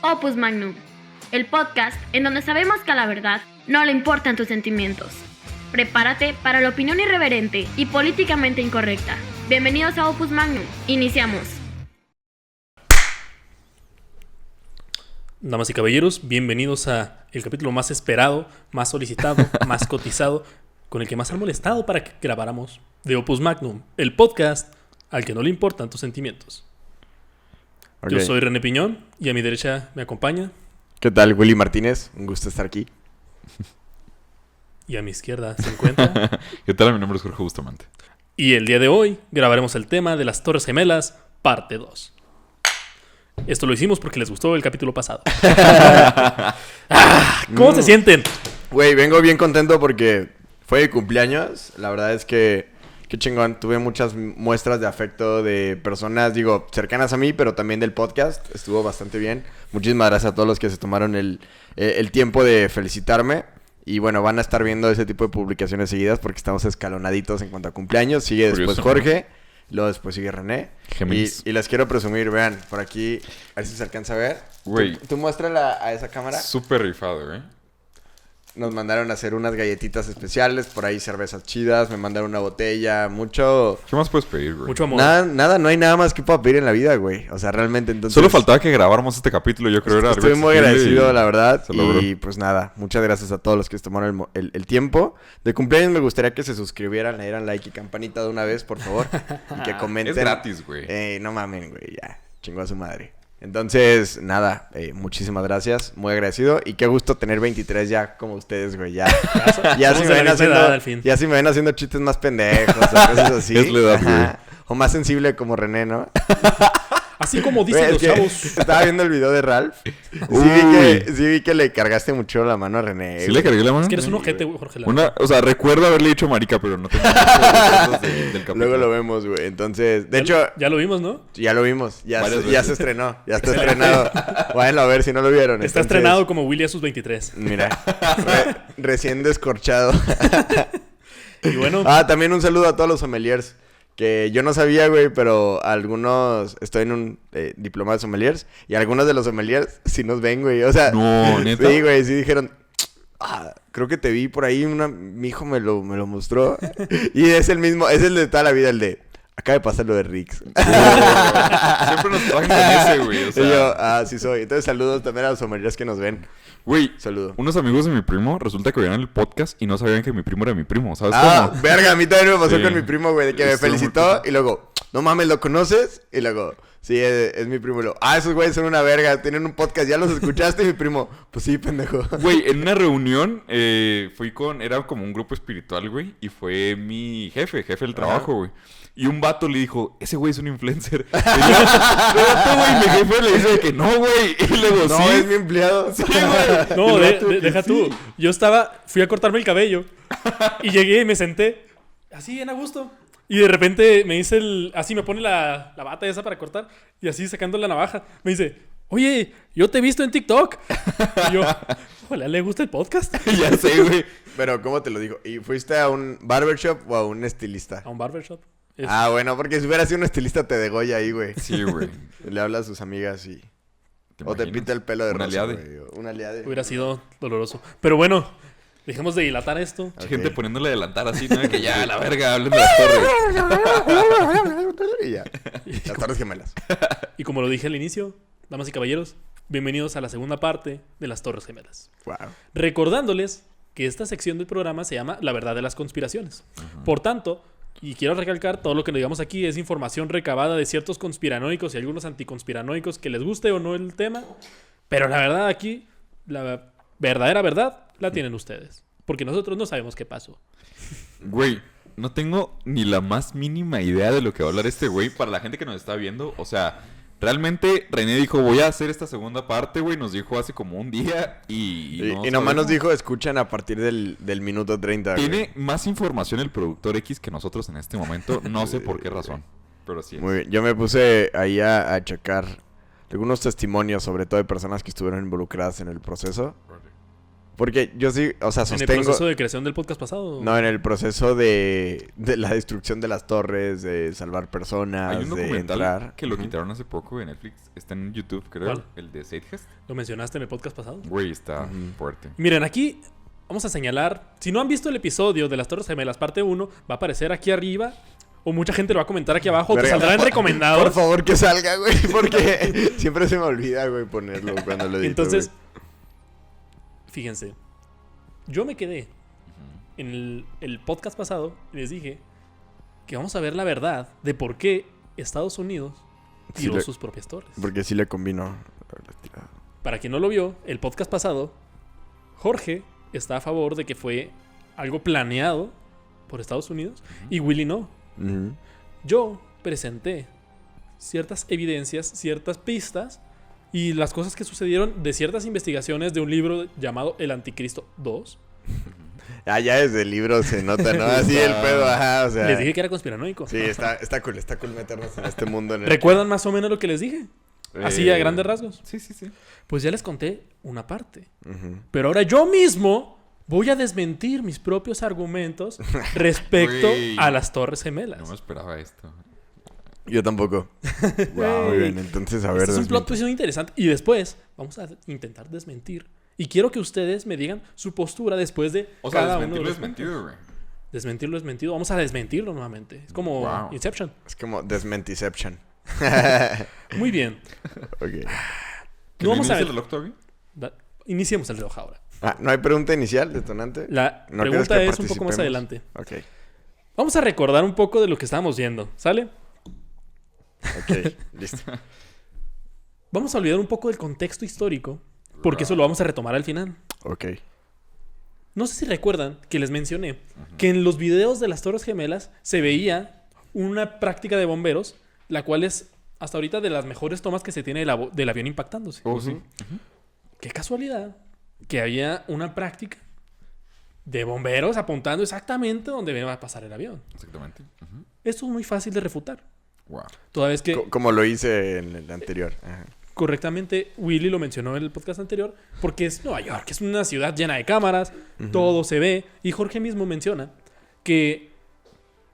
Opus Magnum, el podcast en donde sabemos que a la verdad no le importan tus sentimientos. Prepárate para la opinión irreverente y políticamente incorrecta. Bienvenidos a Opus Magnum. Iniciamos. Damas y caballeros, bienvenidos a el capítulo más esperado, más solicitado, más cotizado, con el que más han molestado para que grabáramos de Opus Magnum, el podcast al que no le importan tus sentimientos. Okay. Yo soy René Piñón y a mi derecha me acompaña. ¿Qué tal, Willy Martínez? Un gusto estar aquí. Y a mi izquierda se encuentra... ¿Qué tal? Mi nombre es Jorge Bustamante. Y el día de hoy grabaremos el tema de las Torres Gemelas, parte 2. Esto lo hicimos porque les gustó el capítulo pasado. ¿Cómo se sienten? Güey, vengo bien contento porque fue de cumpleaños. La verdad es que... Qué chingón. Tuve muchas muestras de afecto de personas, digo, cercanas a mí, pero también del podcast. Estuvo bastante bien. Muchísimas gracias a todos los que se tomaron el tiempo de felicitarme. Y bueno, van a estar viendo ese tipo de publicaciones seguidas porque estamos escalonaditos en cuanto a cumpleaños. Sigue después Jorge, luego después sigue René. Y les quiero presumir, vean, por aquí, a ver si se alcanza a ver. Güey. Tú muéstrala a esa cámara. Súper rifado, güey. Nos mandaron a hacer unas galletitas especiales, por ahí cervezas chidas, me mandaron una botella, mucho... ¿Qué más puedes pedir, güey? Mucho amor. Nada, no hay nada más que pueda pedir en la vida, güey. O sea, realmente entonces... Solo faltaba que grabáramos este capítulo, yo creo. Estoy muy agradecido, la verdad. Y pues nada, muchas gracias a todos los que se tomaron el tiempo. De cumpleaños me gustaría que se suscribieran, le dieran like y campanita de una vez, por favor. Y que comenten. Es gratis, güey. No mamen, güey, ya. Chingó a su madre. Entonces, nada, muchísimas gracias, muy agradecido y qué gusto tener 23 ya como ustedes, güey, ya si me ven haciendo chistes más pendejos o cosas así. Es la edad, güey. O más sensible como René, ¿no? Así como dicen los chavos. Estaba viendo el video de Ralph. Sí vi que le cargaste mucho la mano a René. ¿Sí le cargué la mano? Es que eres un ojete, güey, Jorge. O sea, recuerdo haberle dicho marica, pero no tengo muchos del capítulo. Luego lo vemos, güey. Entonces, de hecho... Ya lo vimos, ¿no? Ya lo vimos. Ya se estrenó. Ya está estrenado. Váyanlo a ver si no lo vieron. Está estrenado como Willy a sus 23. Mira. Recién descorchado. Y bueno... también un saludo a todos los sommeliers. Que yo no sabía, güey, pero algunos... Estoy en un diplomado de sommeliers. Y algunos de los sommeliers sí nos ven, güey. O sea... No, ¿neta? Sí, güey. Sí dijeron... creo que te vi por ahí. Mi hijo me lo mostró. Y es el mismo... Es el de toda la vida, el de... Acaba de pasar lo de Rix. Siempre nos traen con ese, güey. O sea... Y yo, sí soy. Entonces, saludos también a los sommeliers que nos ven. Güey, saludo. Unos amigos de mi primo resulta que veían el podcast y no sabían que mi primo era mi primo, ¿sabes cómo? Verga, a mí también me pasó con mi primo, güey, de que me felicitó y luego, no mames, ¿lo conoces? Y luego, sí, es mi primo. Y luego, esos güeyes son una verga, tienen un podcast, ¿ya los escuchaste? Y mi primo, pues sí, pendejo. Güey, en una reunión era como un grupo espiritual, güey, y fue mi jefe del trabajo, güey. Y un vato le dijo, ese güey es un influencer. Y mi jefe le dice que no, güey. Y luego, no, es mi empleado. Sí, güey. No, deja tú. Yo fui a cortarme el cabello. Y llegué y me senté, así, bien a gusto. Y de repente me dice así me pone la bata esa para cortar. Y así sacando la navaja, me dice, oye, yo te he visto en TikTok. Y yo, ojalá le gusta el podcast. Ya sé, güey. Pero, ¿cómo te lo digo? ¿Y fuiste a un barbershop o a un estilista? A un barbershop. Bueno, porque si hubiera sido un estilista te degolla ahí, güey. Sí, güey. Le habla a sus amigas y... O te pinta el pelo de rosa, güey. Un aliade. Hubiera sido doloroso. Pero bueno, dejemos de dilatar esto. Okay. Gente poniéndole adelantar así, ¿no? Que ya, la verga, hablen de las torres. Y ya. Las Torres Gemelas. Y como lo dije al inicio, damas y caballeros, bienvenidos a la segunda parte de las Torres Gemelas. Wow. Recordándoles que esta sección del programa se llama La Verdad de las Conspiraciones. Por tanto... Y quiero recalcar, todo lo que digamos aquí es información recabada de ciertos conspiranoicos y algunos anticonspiranoicos que les guste o no el tema. Pero la verdad aquí, la verdadera verdad, la tienen ustedes. Porque nosotros no sabemos qué pasó. Güey, no tengo ni la más mínima idea de lo que va a hablar este güey. Para la gente que nos está viendo, o sea... Realmente René dijo, voy a hacer esta segunda parte, güey. Nos dijo hace como un día y nomás nos dijo, escuchan a partir del minuto 30. Tiene más información el productor X que nosotros en este momento. No sé por qué razón, pero sí es. Muy bien, yo me puse ahí a checar algunos testimonios, sobre todo de personas que estuvieron involucradas en el proceso. Porque yo sí, o sea, ¿En el sostengo... proceso de creación del podcast pasado? No, en el proceso de la destrucción de las torres, de salvar personas, Hay un de documental entrar. que lo Ujú. quitaron hace poco de Netflix. Está en YouTube, creo. ¿Cuál? El de Sidecast. ¿Lo mencionaste en el podcast pasado? Güey, está Ujú. fuerte. Miren, aquí vamos a señalar. Si no han visto el episodio de las Torres Gemelas, parte 1, va a aparecer aquí arriba. O mucha gente lo va a comentar aquí abajo. O te Verga, saldrá en recomendados. Por favor, que salga, güey, porque siempre se me olvida, güey, ponerlo cuando lo edito. Entonces, güey. fíjense. Yo me quedé en el podcast pasado y les dije que vamos a ver la verdad de por qué Estados Unidos Sí tiró le- sus propias torres. Porque sí le combino. Para quien no lo vio, el podcast pasado, Jorge está a favor de que fue algo planeado por Estados Unidos y Willy no. Ujú. Yo presenté ciertas evidencias, ciertas pistas y las cosas que sucedieron de ciertas investigaciones de un libro llamado El Anticristo 2. Ah, ya desde el libro se nota, ¿no? Así el pedo, ajá, o sea. Les dije que era conspiranoico. Sí, está cool meternos en este mundo. En el ¿Recuerdan más o menos lo que les dije? Así a grandes rasgos. Sí, sí, sí. Pues ya les conté una parte. Ujú. Pero ahora yo mismo voy a desmentir mis propios argumentos respecto Güey. a las Torres Gemelas. No me esperaba esto. Yo tampoco. Wow, muy bien, entonces a ver. Este es un plot desmiente. twist muy interesante. Y después vamos a intentar desmentir. Y quiero que ustedes me digan su postura después de O sea, cada uno de desmentirlo los es mentido, puntos. güey. Desmentirlo es mentido. Vamos a desmentirlo nuevamente. Es como Wow. Inception. Es como Desmentiception. Muy bien. Ok. ¿Que No vamos a inicie ver. el reloj todavía? Iniciemos el reloj ahora. Ah, ¿no hay pregunta inicial, detonante? La ¿No quieres pregunta que es un poco más participemos? adelante. Ok. Vamos a recordar un poco de lo que estábamos viendo. ¿Sale? Ok, listo. Vamos a olvidar un poco del contexto histórico. Porque eso lo vamos a retomar al final. Ok. No sé si recuerdan que les mencioné que en los videos de las Torres Gemelas se veía una práctica de bomberos, la cual es hasta ahorita de las mejores tomas que se tiene del avión impactándose. Oh, sí. Qué casualidad que había una práctica de bomberos apuntando exactamente donde va a pasar el avión. Exactamente. Ujú. Esto es muy fácil de refutar. Wow. Toda vez que Como lo hice en el anterior. Ajá. correctamente Willy lo mencionó en el podcast anterior, porque es Nueva York, es una ciudad llena de cámaras, todo se ve, y Jorge mismo menciona que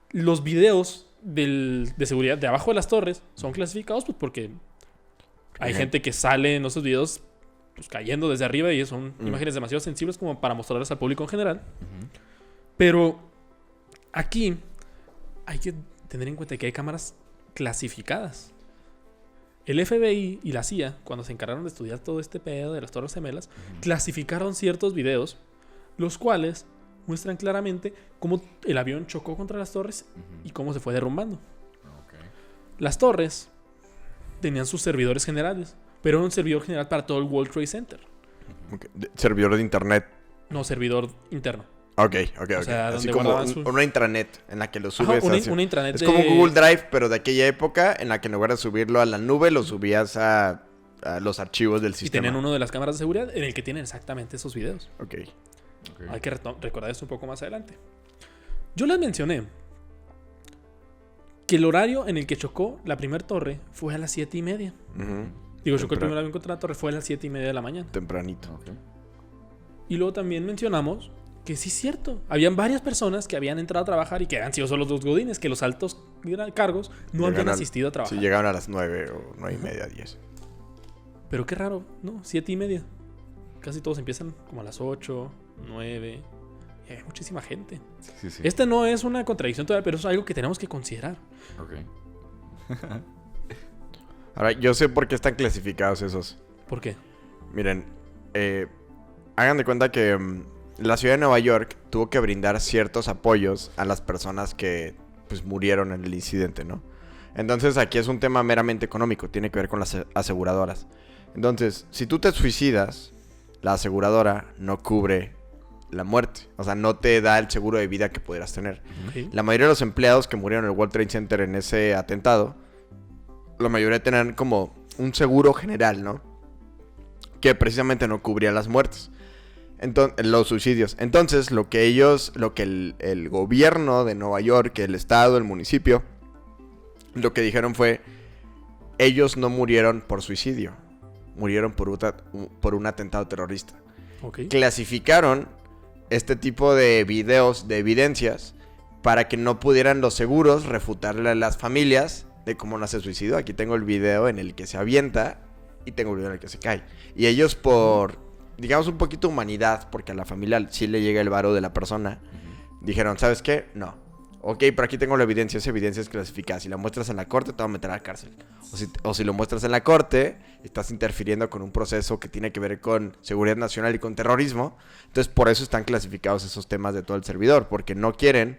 los videos de seguridad de abajo de las torres son clasificados pues, porque hay Ajá. gente que sale en esos videos pues, cayendo desde arriba y son imágenes demasiado sensibles como para mostrarlas al público en general. Pero aquí hay que tener en cuenta que hay cámaras clasificadas. El FBI y la CIA, cuando se encargaron de estudiar todo este pedo de las Torres Gemelas, clasificaron ciertos videos, los cuales muestran claramente cómo el avión chocó contra las torres y cómo se fue derrumbando. Ok. Las torres tenían sus servidores generales, pero era un servidor general para todo el World Trade Center, Ok. Servidor de internet. no servidor interno. Ok. sea, Así donde como guardaban su- una intranet en la que lo Ajá, subes. una intranet es de- como Google Drive, pero de aquella época en la que en lugar de subirlo a la nube, lo subías a los archivos del Y sistema. tenían uno de las cámaras de seguridad en el que tienen exactamente esos videos. Ok. Ok. Hay que recordar esto un poco más adelante. Yo les mencioné que el horario en el que chocó la primera torre fue a las 7:30. Ujú. Digo, chocó el Temprano. primer avión contra la torre, fue a las 7:30 de la mañana. Tempranito. Ok. Y luego también mencionamos que sí es cierto. Habían varias personas que habían entrado a trabajar y que habían sido solo los godines, que los altos cargos no habían Llegaron asistido a trabajar. Sí, llegaron a las 9 o 9:30, 10. Pero qué raro, ¿no? 7:30. Casi todos empiezan como a las 8, 9. Y hay muchísima gente. Sí, sí. Este no es una contradicción todavía, pero es algo que tenemos que considerar. Ok. Ahora, yo sé por qué están clasificados esos. ¿Por qué? Miren, hagan de cuenta que la ciudad de Nueva York tuvo que brindar ciertos apoyos a las personas que pues murieron en el incidente, ¿no? Entonces aquí es un tema meramente económico, tiene que ver con las aseguradoras. Entonces, si tú te suicidas, la aseguradora no cubre la muerte, o sea, no te da el seguro de vida que pudieras tener. Ok. La mayoría de los empleados que murieron en el World Trade Center en ese atentado, la mayoría tenían como un seguro general, ¿no? Que precisamente no cubría las muertes. Entonces, los suicidios. Entonces, lo que el gobierno de Nueva York, el estado, el municipio, lo que dijeron fue, ellos no murieron por suicidio, murieron por un atentado terrorista. Ok. clasificaron este tipo de videos, de evidencias, para que no pudieran los seguros refutarle a las familias de cómo no se suicidó. Aquí tengo el video en el que se avienta y tengo el video en el que se cae. Y ellos por, digamos, un poquito de humanidad, porque a la familia sí le llega el varo de la persona, dijeron, ¿sabes qué? No. Ok, pero aquí tengo la evidencia. Esa evidencia es clasificada. Si la muestras en la corte, te van a meter a la cárcel. O si lo muestras en la corte, estás interfiriendo con un proceso que tiene que ver con seguridad nacional y con terrorismo. Entonces, por eso están clasificados esos temas de todo el servidor. Porque no quieren...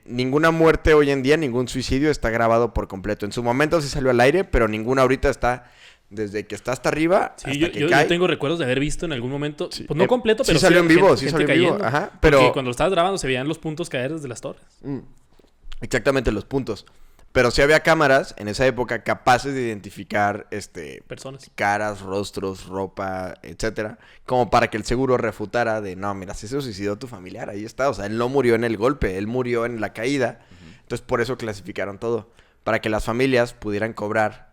ninguna muerte hoy en día, ningún suicidio está grabado por completo. En su momento sí salió al aire, pero ninguna ahorita está... Desde que está hasta arriba Sí, hasta que yo cae. tengo recuerdos de haber visto en algún momento, Sí. pues no completo, pero sí salió en vivo, gente- sí gente salió en vivo. cayendo. Ajá, Porque pero cuando lo estabas grabando se veían los puntos caer desde las torres. exactamente los puntos. Pero sí había cámaras en esa época capaces de identificar Personas. caras, rostros, ropa, etcétera, como para que el seguro refutara de, no, mira, si se suicidó tu familiar, ahí está. O sea, él no murió en el golpe, él murió en la caída. Entonces, por eso clasificaron todo. Para que las familias pudieran cobrar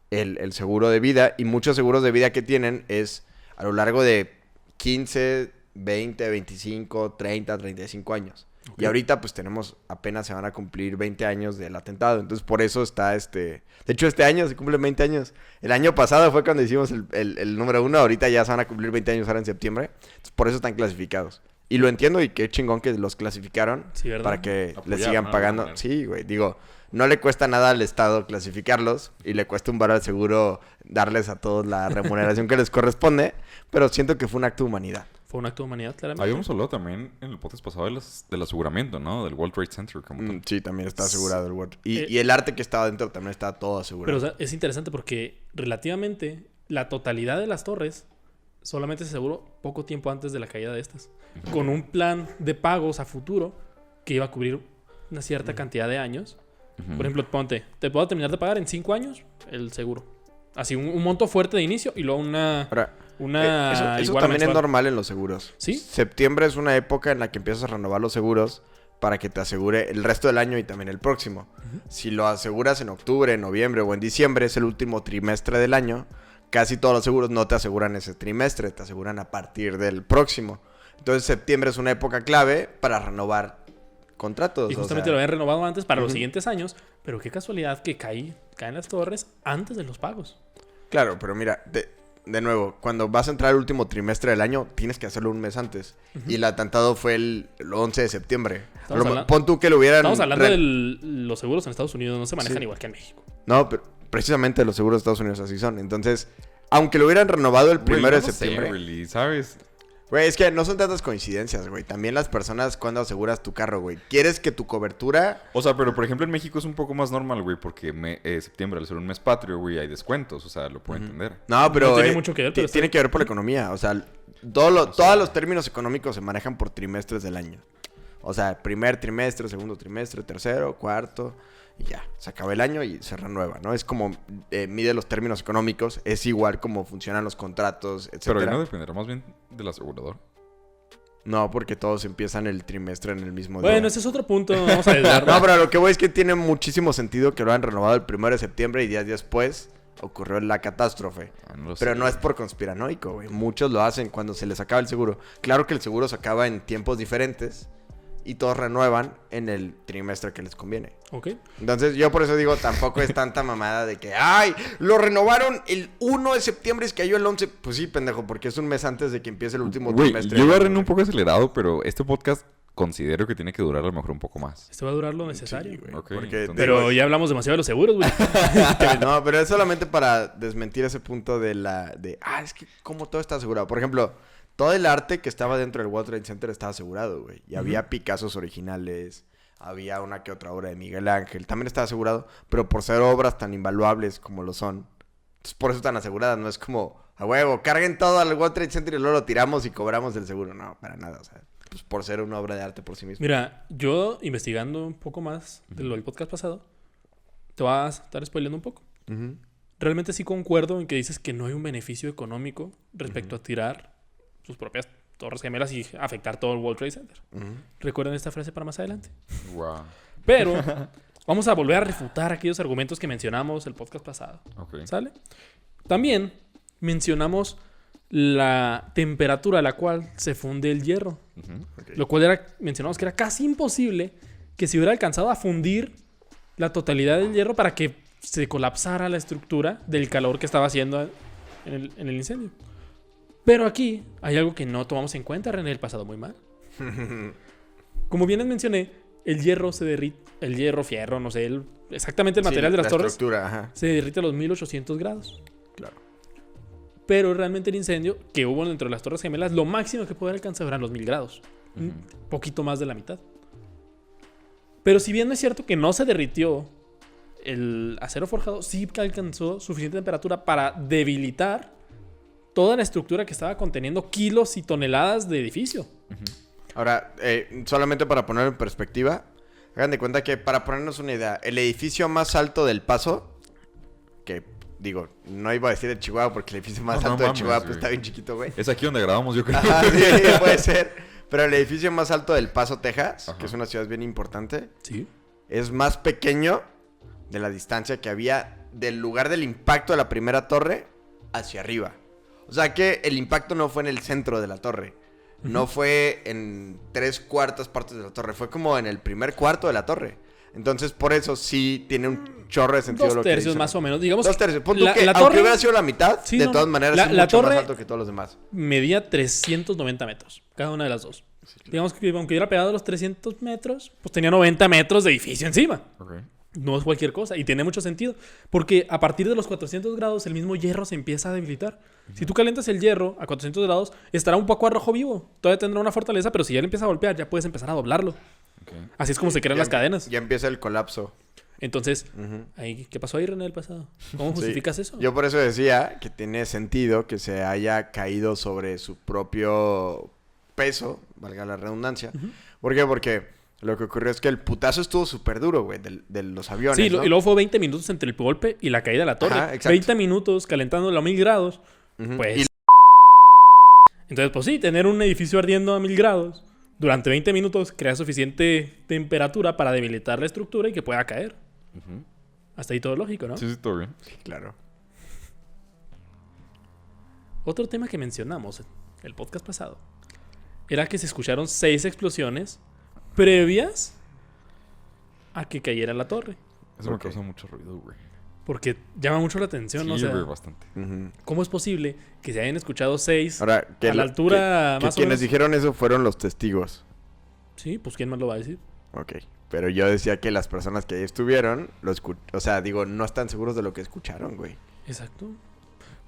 el seguro de vida. Y muchos seguros de vida que tienen es a lo largo de 15, 20, 25, 30, 35 años. Ok. Y ahorita pues tenemos, apenas se van a cumplir 20 años del atentado. Entonces por eso está De hecho este año se cumplen 20 años. El año pasado fue cuando hicimos el número 1. Ahorita ya se van a cumplir 20 años ahora en septiembre. Entonces por eso están clasificados. Y lo entiendo y qué chingón que los clasificaron. Sí, ¿verdad? Para que Apoyar, les sigan ¿no? pagando. Poner. Sí, güey. Digo, no le cuesta nada al Estado clasificarlos. Y le cuesta un varo al seguro darles a todos la remuneración que les corresponde. Pero siento que fue un acto de humanidad. Fue un acto de humanidad, claramente. Habíamos hablado también en el podcast pasado del aseguramiento, ¿no? Del World Trade Center. Como tal. Sí, también está asegurado el Word. Y, Eh, y el arte que estaba dentro también está todo asegurado. Pero o sea, es interesante porque relativamente la totalidad de las torres solamente se aseguró poco tiempo antes de la caída de estas. Con un plan de pagos a futuro que iba a cubrir una cierta cantidad de años. Por ejemplo, ponte, te puedo terminar de pagar en 5 años el seguro. Así, un monto fuerte de inicio y luego una Ahora, igual eso también mensual. es normal en los seguros. ¿Sí? Septiembre es una época en la que empiezas a renovar los seguros para que te asegure el resto del año y también el próximo. Si lo aseguras en octubre, en noviembre o en diciembre, es el último trimestre del año. Casi todos los seguros no te aseguran ese trimestre, te aseguran a partir del próximo. Entonces septiembre es una época clave para renovar contratos. Y o justamente sea, lo habían renovado antes para los Ujú. siguientes años. Pero qué casualidad que caen las torres antes de los pagos. Claro, pero mira, de nuevo, cuando vas a entrar al último trimestre del año, tienes que hacerlo un mes antes. Y el atentado fue el 11 de septiembre. Pon tú que lo hubieran... Estamos hablando de los seguros en Estados Unidos. No se manejan Sí. igual que en México. No, pero precisamente los seguros de Estados Unidos así son. Entonces, aunque lo hubieran renovado el Güey, primero yo de no sé, septiembre... really, ¿sabes? Güey, es que no son tantas coincidencias, güey. También las personas cuando aseguras tu carro, güey. ¿Quieres que tu cobertura... O sea, pero por ejemplo en México es un poco más normal, güey, porque septiembre, al ser un mes patrio, güey, hay descuentos, o sea, lo puedo entender. No, pero... No tiene mucho que ver, pero tiene está- que ver por la economía. O sea, todos los términos económicos se manejan por trimestres del año. O sea, primer trimestre, segundo trimestre, tercero, cuarto... Y ya, se acaba el año y se renueva, ¿no? Es como mide los términos económicos. Es igual como funcionan los contratos, Pero ahí etcétera. no dependerá más bien del asegurador. No, porque todos empiezan el trimestre en el mismo día. Bueno, ese es otro punto. Vamos a desviarnos. No, pero lo que voy es que tiene muchísimo sentido que lo han renovado el 1 de septiembre y 10 días después ocurrió la catástrofe. No lo Pero sé. no es por conspiranoico, güey. Muchos lo hacen cuando se les acaba el seguro. Claro que el seguro se acaba en tiempos diferentes y todos renuevan en el trimestre que les conviene. Ok. Entonces, yo por eso digo, tampoco es tanta mamada de que, ¡ay! Lo renovaron el 1 de septiembre y es que cayó el 11. Pues sí, pendejo, porque es un mes antes de que empiece el último Güey, trimestre. yo agarré un poco acelerado, pero este podcast considero que tiene que durar a lo mejor un poco más. Este va a durar lo necesario. Sí, güey, Ok, porque entonces- Pero ya hablamos demasiado de los seguros, güey. No, pero es solamente para desmentir ese punto es que como todo está asegurado. Por ejemplo, todo el arte que estaba dentro del World Trade Center estaba asegurado, güey. Y había Picassos originales, había una que otra obra de Miguel Ángel, también estaba asegurado, pero por ser obras tan invaluables como lo son, entonces por eso están aseguradas, no es como, a huevo, carguen todo al World Trade Center y luego lo tiramos y cobramos el seguro. No, para nada, o sea, pues por ser una obra de arte por sí misma. Mira, yo investigando un poco más de lo del podcast pasado, te vas a estar spoileando un poco. Ujú. Realmente sí concuerdo en que dices que no hay un beneficio económico respecto a tirar sus propias torres gemelas y afectar todo el World Trade Center. Ujú. Recuerden esta frase para más adelante. Wow. Pero vamos a volver a refutar aquellos argumentos que mencionamos el podcast pasado. Ok. ¿Sale? También mencionamos la temperatura a la cual se funde el hierro. Ok. Lo cual mencionamos que era casi imposible que se hubiera alcanzado a fundir la totalidad del hierro para que se colapsara la estructura del calor que estaba haciendo en el incendio. Pero aquí hay algo que no tomamos en cuenta, René, el pasado muy mal. Como bien les mencioné, el hierro se derrite, el hierro, fierro, no sé, exactamente el material de las torres estructura, ajá. se derrite a los 1800 grados. Claro. Pero realmente el incendio que hubo dentro de las Torres Gemelas, lo máximo que puede alcanzar eran los 1000 grados. Un poquito más de la mitad. Pero si bien no es cierto que no se derritió el acero forjado, sí que alcanzó suficiente temperatura para debilitar toda la estructura que estaba conteniendo kilos y toneladas de edificio. Ahora, solamente para poner en perspectiva, hagan de cuenta que para ponernos una idea, el edificio más alto del Paso, que digo, no iba a decir de Chihuahua porque el edificio más No, alto no de Chihuahua mames, pues, está bien chiquito, güey. Es aquí donde grabamos, yo creo. Ajá, sí, puede ser. Pero el edificio más alto del Paso, Texas, Ajá. que es una ciudad bien importante, Sí. es más pequeño de la distancia que había del lugar del impacto de la primera torre hacia arriba. O sea que el impacto no fue en el centro de la torre. No fue en 3/4 partes de la torre. Fue como en el primer cuarto de la torre. Entonces, por eso sí tiene un chorro de sentido lo 2 que tercios dicen. más o menos. Digamos, 2 tercios. Punto la- que, la aunque torre- hubiera sido la mitad, Sí, de no. todas maneras La- es la mucho torre- más alto que todos los demás. medía 390 metros, cada una de las dos. Digamos que aunque hubiera pegado los 300 metros, pues tenía 90 metros de edificio encima. Ok. No es cualquier cosa y tiene mucho sentido. Porque a partir de los 400 grados, el mismo hierro se empieza a debilitar. Si tú calientas el hierro a 400 grados, estará un poco a rojo vivo. Todavía tendrá una fortaleza, pero si ya le empieza a golpear, ya puedes empezar a doblarlo. Ok. Así es como se crean las cadenas. Ya empieza el colapso. Entonces, Ujú. ahí, ¿qué pasó ahí, René, del pasado? ¿Cómo Sí. justificas eso? Yo por eso decía que tiene sentido que se haya caído sobre su propio peso, valga la redundancia. ¿Por qué? Porque lo que ocurrió es que el putazo estuvo súper duro, güey, de los aviones, Sí, ¿no? y luego fue 20 minutos entre el golpe y la caída de la torre. Ajá, exacto. 20 minutos calentándolo a 1000 grados. Ujú. Pues. Y- Entonces, pues sí, tener un edificio ardiendo a 1000 grados durante 20 minutos crea suficiente temperatura para debilitar la estructura y que pueda caer. Ujú. Hasta ahí todo lógico, ¿no? Sí, sí, todo bien. Claro. Otro tema que mencionamos en el podcast pasado era que se escucharon 6 explosiones previas a que cayera la torre. Eso me Ok. causa mucho ruido, güey. Porque llama mucho la atención, Sí, ¿no? O sea, güey, bastante. Ujú. ¿cómo es posible que se hayan escuchado 6 Ahora, que a la altura que más o quienes menos? dijeron eso fueron los testigos. Sí, pues ¿quién más lo va a decir? Ok. Pero yo decía que las personas que ahí estuvieron, o sea, digo, no están seguros de lo que escucharon, güey. Exacto.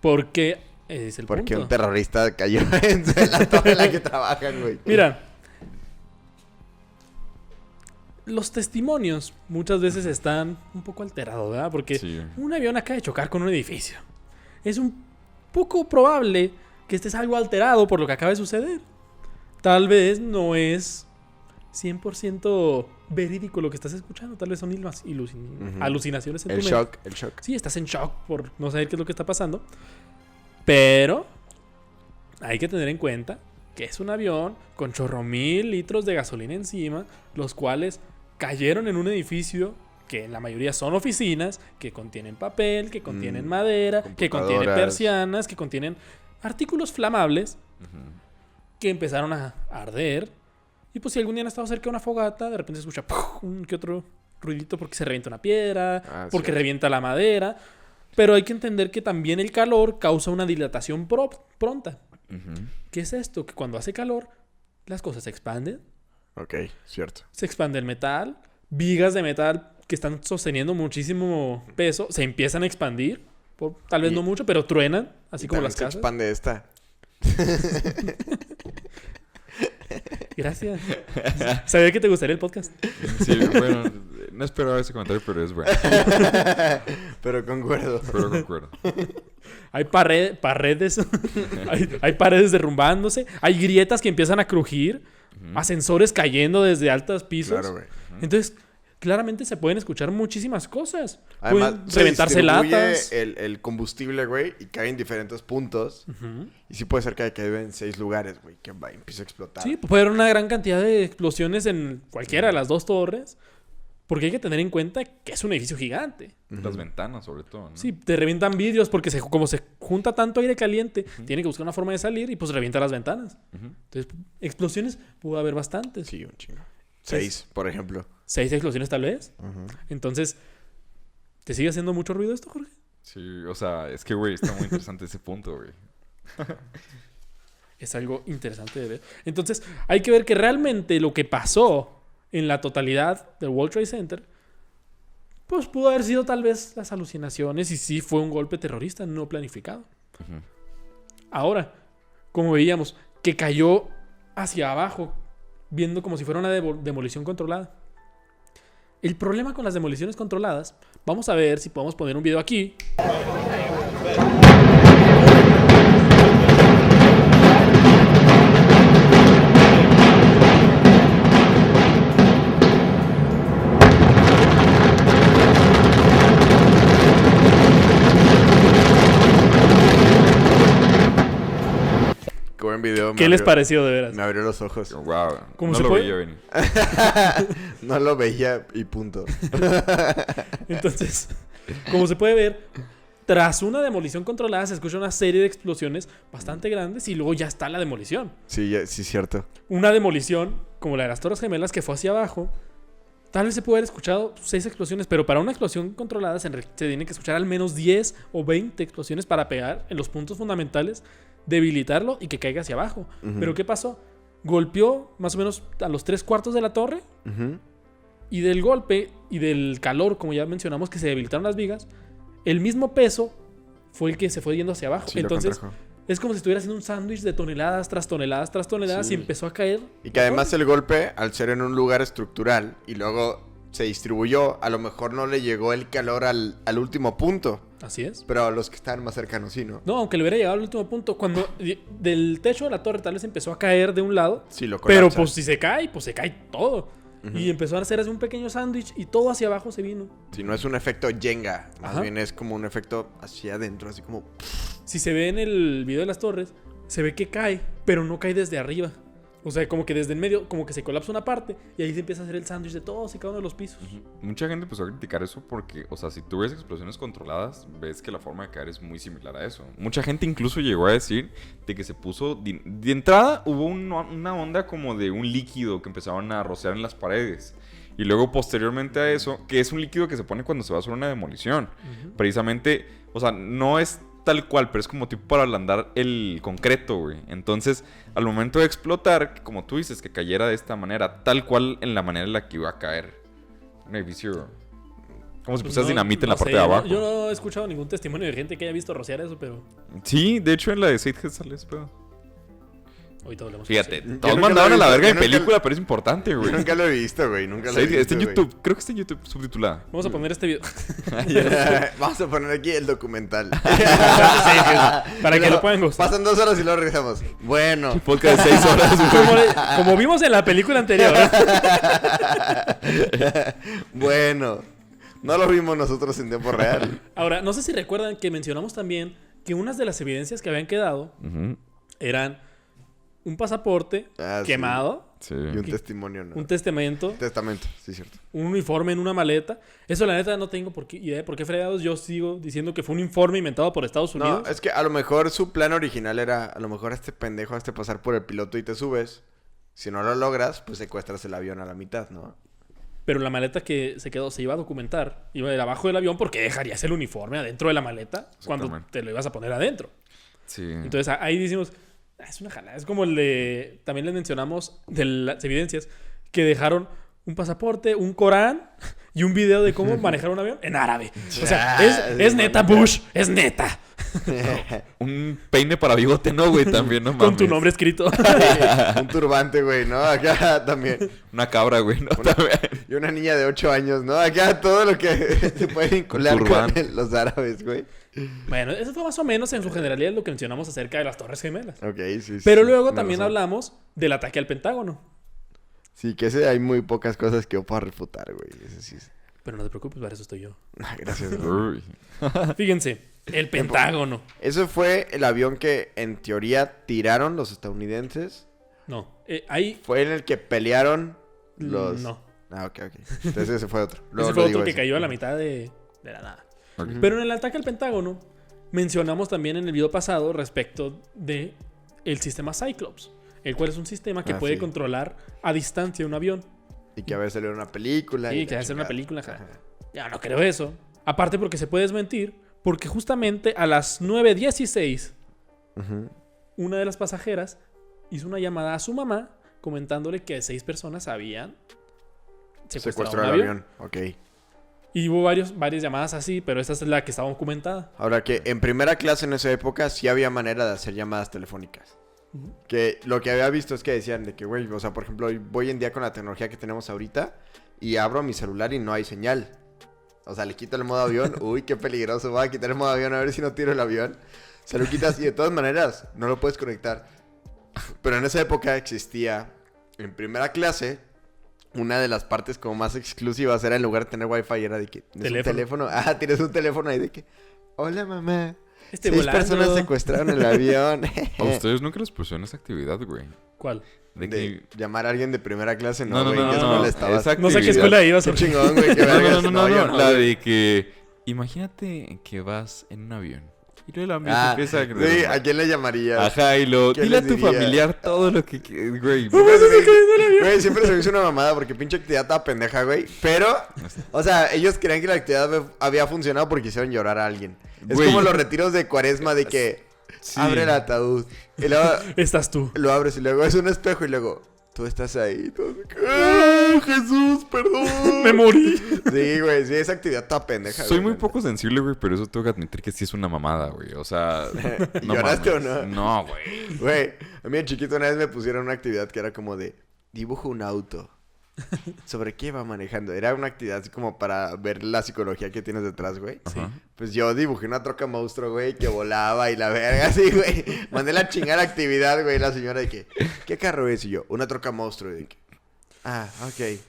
Porque es el Porque punto. un terrorista cayó en la torre en la que trabajan, güey. Mira, los testimonios muchas veces están un poco alterados, ¿verdad? Porque Sí. un avión acaba de chocar con un edificio. Es un poco probable que estés algo alterado por lo que acaba de suceder. Tal vez no es 100% verídico lo que estás escuchando. Tal vez son alucinaciones en tu El mente. shock, el shock. Sí, estás en shock por no saber qué es lo que está pasando. Pero hay que tener en cuenta que es un avión con chorro 1000 litros de gasolina encima, los cuales cayeron en un edificio que la mayoría son oficinas, que contienen papel, que contienen madera, que contienen computadoras. persianas, que contienen artículos flamables Ujú. que empezaron a arder. Y pues si algún día han estado cerca de una fogata, de repente se escucha ¡puf! Un que otro ruidito porque se revienta una piedra, Ah, porque cierto. revienta la madera. Pero hay que entender que también el calor causa una dilatación pronta. Ujú. ¿Qué es esto? Que cuando hace calor, las cosas se expanden. Ok, cierto. Se expande el metal. Vigas de metal que están sosteniendo muchísimo peso se empiezan a expandir. Tal vez Y- no mucho, pero truenan, así Y como también las se casas. expande esta. Gracias. Sabía que te gustaría el podcast. Sí, bueno, no esperaba ese comentario, pero es bueno. Pero concuerdo. Pero concuerdo. Hay paredes. hay paredes derrumbándose. Hay grietas que empiezan a crujir. Ascensores cayendo desde altos pisos. Claro, güey. Entonces, claramente se pueden escuchar muchísimas cosas. Además, Pueden se reventarse distribuye latas. el combustible, güey, y cae en diferentes puntos. Ujú. Y sí puede ser que caiga en 6 lugares, güey, que va, empieza a explotar. Sí, puede haber una gran cantidad de explosiones en cualquiera de las dos torres. Porque hay que tener en cuenta que es un edificio gigante. Ujú. Las ventanas, sobre todo, ¿no? Sí, te revientan vidrios porque como se junta tanto aire caliente, tiene que buscar una forma de salir y pues revienta las ventanas. Entonces, explosiones pudo haber bastantes. Sí, un chingo. 6, por ejemplo. 6 explosiones tal vez. Entonces, ¿te sigue haciendo mucho ruido esto, Jorge? Sí, o sea, es que, güey, está muy interesante ese punto, güey. Es algo interesante de ver. Entonces, hay que ver que realmente lo que pasó en la totalidad del World Trade Center, pues pudo haber sido tal vez las alucinaciones y sí fue un golpe terrorista no planificado. Ahora, como veíamos, que cayó hacia abajo, viendo como si fuera una demolición controlada. El problema con las demoliciones controladas, vamos a ver si podemos poner un video aquí. Qué buen video. ¿Qué les pareció de veras? Me abrió los ojos. Wow. ¿Cómo no se lo puede? veía venir. No lo veía y punto. Entonces, como se puede ver, tras una demolición controlada se escucha una serie de explosiones bastante grandes y luego ya está la demolición. Sí, sí, cierto. Una demolición como la de las Torres Gemelas que fue hacia abajo, tal vez se puede haber escuchado 6 explosiones, pero para una explosión controlada se tiene que escuchar al menos 10 o 20 explosiones para pegar en los puntos fundamentales, debilitarlo y que caiga hacia abajo. Pero ¿qué pasó? Golpeó más o menos a los 3/4 de la torre y del golpe y del calor, como ya mencionamos, que se debilitaron las vigas, el mismo peso fue el que se fue yendo hacia abajo. Sí, entonces es como si estuviera haciendo un sándwich de toneladas tras toneladas tras toneladas y empezó a caer. Y que además el golpe, al ser en un lugar estructural y luego se distribuyó, a lo mejor no le llegó el calor al último punto. Así es. Pero a los que están más cercanos sí, ¿no? No, aunque le hubiera llegado al último punto, cuando del techo de la torre tal vez empezó a caer de un lado. Sí, lo pero colapsa. pues si se cae, pues se cae todo. Y empezó a hacer así un pequeño sándwich y todo hacia abajo se vino. Si no es un efecto Jenga, más Ajá. bien es como un efecto hacia adentro, así como... Si se ve en el video de las torres, se ve que cae, pero no cae desde arriba. O sea, como que desde el medio, como que se colapsa una parte y ahí se empieza a hacer el sándwich de todos y cada uno de los pisos. Mucha gente empezó a criticar eso porque, o sea, si tú ves explosiones controladas, ves que la forma de caer es muy similar a eso. Mucha gente incluso llegó a decir de que se puso... De entrada hubo una onda como de un líquido que empezaban a rociar en las paredes. Y luego posteriormente a eso, que es un líquido que se pone cuando se va a hacer una demolición. Precisamente, o sea, no es tal cual, pero es como tipo para ablandar el concreto, güey. Entonces, al momento de explotar, como tú dices, que cayera de esta manera, tal cual en la manera en la que iba a caer un edificio. Como si pusieras dinamita en la parte de abajo. Yo no he escuchado ningún testimonio de gente que haya visto rociar eso, pero Sí, de hecho en la de Sidehead sale ese pedo. ahorita hablamos. Fíjate, Yo todos nunca mandaban lo a he la visto, verga yo de nunca película, pero es importante, Yo güey. nunca lo he visto, güey. Nunca lo he visto, Está en güey. YouTube, creo que está en YouTube subtitulada. Vamos a poner este video. Vamos a poner aquí el documental. Para que lo puedan gozar. Pasan 2 horas y luego regresamos. Bueno. Podcast de 6 horas, güey. Como vimos en la película anterior. Bueno. No lo vimos nosotros en tiempo real. Ahora, no sé si recuerdan que mencionamos también que unas de las evidencias que habían quedado eran un pasaporte Sí. quemado, Sí. Y un testimonio, ¿no? un testamento, Testamento, sí, cierto. un uniforme en una maleta. Eso la neta no tengo idea de por qué fregados. Yo sigo diciendo que fue un informe inventado por Estados Unidos. No, es que a lo mejor su plan original era, a lo mejor este pendejo hazte pasar por el piloto y te subes. Si no lo logras, pues secuestras el avión a la mitad, ¿no? Pero la maleta que se quedó se iba a documentar. Iba de abajo del avión porque dejarías el uniforme adentro de la maleta cuando Exactamente. te lo ibas a poner adentro. Sí. Entonces ahí decimos, es una jalada. Es como el de... También les mencionamos de las evidencias que dejaron un pasaporte, un Corán y un video de cómo manejar un avión en árabe. O sea, es neta, Bush. Es neta. Un peine para bigote, no, güey, también, no mames. Con tu nombre escrito. Un turbante, güey, ¿no? Acá también. Una cabra, güey, no, también. Y una niña de 8 años, ¿no? Acá todo lo que se puede vincular con turbante. los árabes, güey. Bueno, eso fue más o menos en su generalidad lo que mencionamos acerca de las Torres Gemelas. Ok, sí. Pero sí, luego tienes también razón. hablamos del ataque al Pentágono. Sí, que ese hay muy pocas cosas que yo pueda refutar, güey. Ese sí es... Pero no te preocupes, para eso estoy yo. Gracias, güey. Uy. Fíjense, el Pentágono. Ese fue el avión que en teoría tiraron los estadounidenses. No, ahí... Fue en el que pelearon los... No. Ah, ok. Entonces ese fue otro. Luego Ese fue lo otro digo que ese. cayó a la mitad de la nada. Ok. Pero en el ataque al Pentágono, mencionamos también en el video pasado respecto de el sistema Cyclops, el cual es un sistema que puede sí. controlar a distancia un avión. Y que a veces salió una película. Sí, y que la debe ser una chingada. película. Ajá. Ya no creo eso. Aparte porque se puede desmentir, porque justamente a las 9:16 Ujú. una de las pasajeras hizo una llamada a su mamá comentándole que 6 personas habían secuestrado Secuestró un el avión. avión. Ok. Y hubo varias llamadas así, pero esta es la que estaba documentada. Ahora que en primera clase en esa época sí había manera de hacer llamadas telefónicas. Que lo que había visto es que decían de que, güey, o sea, por ejemplo, hoy en día con la tecnología que tenemos ahorita y abro mi celular y no hay señal. O sea, le quito el modo avión. Uy, qué peligroso. Voy a quitar el modo avión a ver si no tiro el avión. Se lo quitas y de todas maneras no lo puedes conectar. Pero en esa época existía en primera clase una de las partes como más exclusivas era en lugar de tener wifi era de que tienes un teléfono. Ah, tienes un teléfono ahí de que hola mamá. 6 volando. personas secuestraron el avión. A ustedes nunca les pusieron esa actividad, güey. ¿Cuál? De De que... llamar a alguien de primera clase, No, no, güey, que eso no. molestaba. Esa No sé a qué actividad- escuela ibas. Qué Jorge. chingón, güey, qué No, vergas. no, no, yo no. La güey. de que... Imagínate que vas en un avión. Y luego el avión Ah, empieza a... sí, ¿a quién le llamarías? Ajá, y lo... ¿Qué Dile a les tu diría? familiar todo lo que... Güey. Güey, siempre se me hizo una mamada porque pinche actividad estaba pendeja, güey. Pero, o sea, ellos creían que la actividad había funcionado porque hicieron llorar a alguien. Es Güey. como los retiros de cuaresma de que Sí. abre el ataúd. Y luego Estás tú. lo abres y luego es un espejo y luego tú estás ahí. Todo de que, ¡ah, Jesús, perdón! Me morí. Sí, güey, sí, esa actividad está pendeja. Soy güey, muy neta. poco sensible, güey, pero eso tengo que admitir que sí es una mamada, güey. O sea... ¿Lloraste o mames. no? No, güey. Güey, a mí de chiquito una vez me pusieron una actividad que era como de dibujo un auto. ¿Sobre qué va manejando? Era una actividad así como para ver la psicología que tienes detrás, güey. Ajá. Pues yo dibujé una troca monstruo, güey, que volaba y la verga así, güey. Mandé la chingada actividad, güey, la señora de que, ¿qué carro es? Y yo, una troca monstruo. Y de que, ah, ok.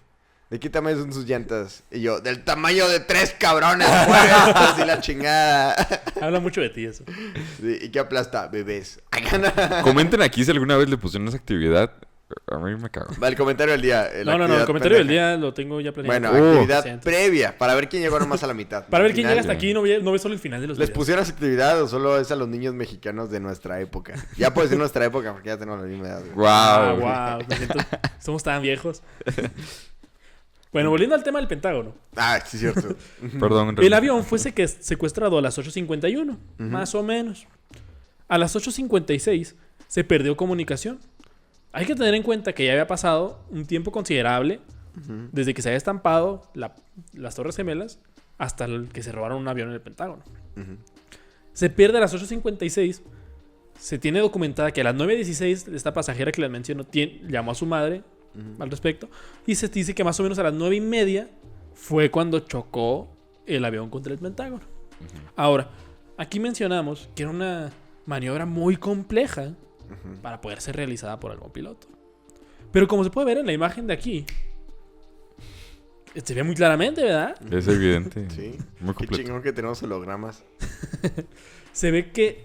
¿De qué tamaño son sus llantas? Y yo, del tamaño de 3 cabrones, güey. Así la chingada. Habla mucho de ti eso. Sí, ¿y qué aplasta? Bebés. Comenten aquí si alguna vez le pusieron esa actividad. A mí me cago. Va, el comentario del día. No, el comentario del día lo tengo ya planeado. Bueno, Oh. actividad Siento. previa, para ver quién llegó nomás a la mitad. Para ver Al quién final, llega hasta aquí y no ve solo el final de los ¿Les videos. pusieron esa actividad o solo es a los niños mexicanos de nuestra época? Ya puedo decir nuestra época porque ya tenemos la misma edad. güey. Wow. Wow. Me siento... Somos tan viejos. Bueno, volviendo al tema del Pentágono. Ah, sí, cierto. Perdón. El avión fue secuestrado a las 8:51, más o menos. A las 8:56 se perdió comunicación. Hay que tener en cuenta que ya había pasado un tiempo considerable desde que se había estampado las Torres Gemelas hasta que se robaron un avión en el Pentágono. Se pierde a las 8:56. Se tiene documentada que a las 9:16 esta pasajera que les menciono llamó a su madre al respecto. Y se dice que más o menos a las 9:30 fue cuando chocó el avión contra el Pentágono. Ahora, aquí mencionamos que era una maniobra muy compleja para poder ser realizada por algún piloto. Pero como se puede ver en la imagen de aquí, se ve muy claramente, ¿verdad? Es evidente. Sí. Muy Qué completo. chingón que tenemos hologramas. Se ve que,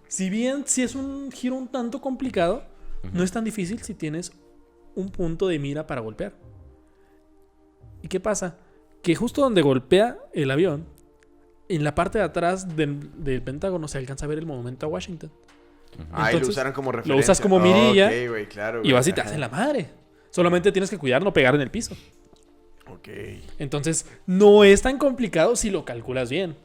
si bien si es un giro un tanto complicado, no es tan difícil si tienes un punto de mira para golpear. ¿Y qué pasa? Que justo donde golpea el avión, en la parte de atrás del Pentágono se alcanza a ver el monumento a Washington. Ah, y lo Entonces, usaron como lo referencia. usas como mirilla Ok, güey, claro. Y güey. vas y te Ajá. hacen la madre. Solamente tienes que cuidar no pegar en el piso. Ok. Entonces, no es tan complicado si lo calculas bien.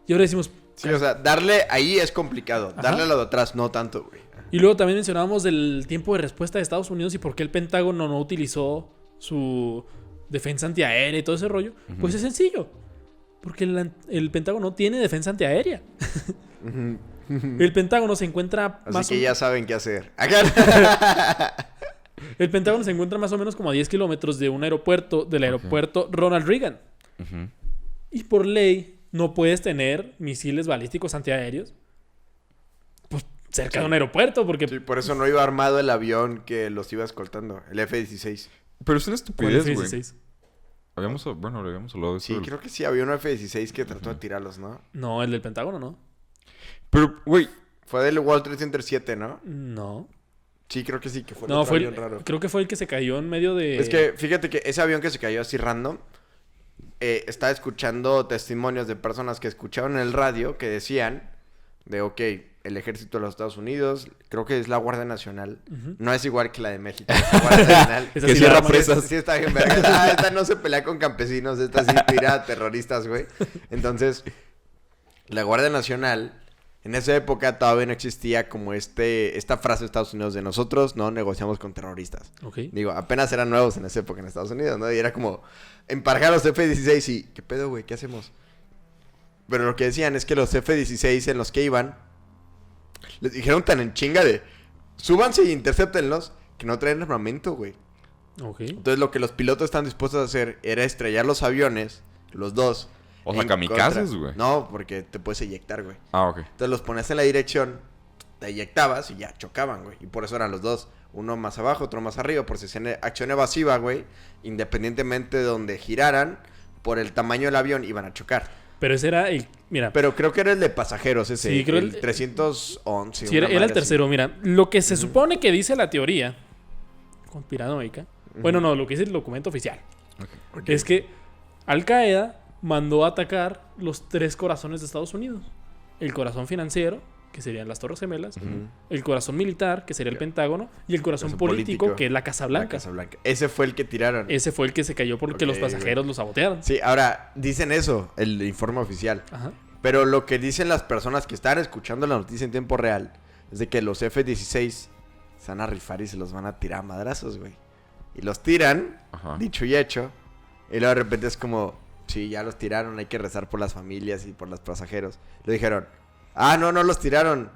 Y ahora decimos... Sí, o sea, darle ahí es complicado. Ajá. Darle a lo de atrás, no tanto, güey. Y luego también mencionábamos del tiempo de respuesta de Estados Unidos y por qué el Pentágono no utilizó su defensa antiaérea y todo ese rollo. Pues es sencillo. Porque el Pentágono no tiene defensa antiaérea. El Pentágono se encuentra Así que o- ya saben qué hacer. Acá. El Pentágono se encuentra más o menos como a 10 kilómetros de un aeropuerto, del aeropuerto Ronald Reagan. Ujú. Y por ley no puedes tener misiles balísticos antiaéreos pues cerca de un aeropuerto porque Sí, por eso no iba armado el avión que los iba escoltando. El F-16. Pero es una estupidez, güey. F-16. Lo habíamos hablado de eso. Sí, creo que sí. Había un F-16 que trató de tirarlos, ¿no? No, el del Pentágono no. Pero, güey, Fue del World Trade Center 7, ¿no? No. Sí, creo que sí, que fue No, otro fue avión raro. creo que fue el que se cayó en medio de... Es que fíjate que ese avión que se cayó así random, estaba escuchando testimonios de personas que escucharon en el radio que decían De, ok, el ejército de los Estados Unidos, creo que es la Guardia Nacional. No es igual que la de México, es la Guardia Nacional. Esa Que sí cierra la- presas. Sí está bien verga. Esta no se pelea con campesinos, esta sí tira a terroristas, güey. Entonces, la Guardia Nacional, en esa época todavía no existía como esta frase de Estados Unidos de nosotros no negociamos con terroristas. Ok. Digo, apenas eran nuevos en esa época en Estados Unidos, ¿no? Y era como emparjar los F-16 y, ¿qué pedo, güey? ¿Qué hacemos? Pero lo que decían es que los F-16 en los que iban, les dijeron tan en chinga de, súbanse y intercéptenlos, que no traen armamento, güey. Ok. Entonces lo que los pilotos están dispuestos a hacer era estrellar los aviones, los dos. O sea, en kamikazes, contra. güey. No, porque te puedes eyectar, güey. Ah, ok. Entonces los ponías en la dirección, te eyectabas y ya chocaban, güey. Y por eso eran los dos. Uno más abajo, otro más arriba. Por si hacían acción evasiva, güey. Independientemente de donde giraran, por el tamaño del avión iban a chocar. Pero ese era el... Mira, Pero creo que era el de pasajeros ese. Sí, creo el el- 311. sí, era una el madre tercero. Mira, lo que se supone que dice la teoría conspiranoica... Bueno, no, lo que dice el documento oficial. así. Ok. Es que Al Qaeda mandó a atacar los 3 corazones de Estados Unidos. El corazón financiero, que serían las Torres Gemelas. Ujú. El corazón militar, que sería el Pentágono. Y el corazón Corazón político, político, que es la Casa La Blanca. Casa Blanca. Ese fue el que tiraron. Ese fue el que se cayó porque Ok, los pasajeros lo sabotearon. Sí, ahora, dicen eso, el informe oficial. Ajá. Pero lo que dicen las personas que están escuchando la noticia en tiempo real es de que los F-16 se van a rifar y se los van a tirar a madrazos, güey. Y los tiran, Ajá. dicho y hecho, y luego de repente es como, sí, ya los tiraron, hay que rezar por las familias y por los pasajeros. Le dijeron, no los tiraron.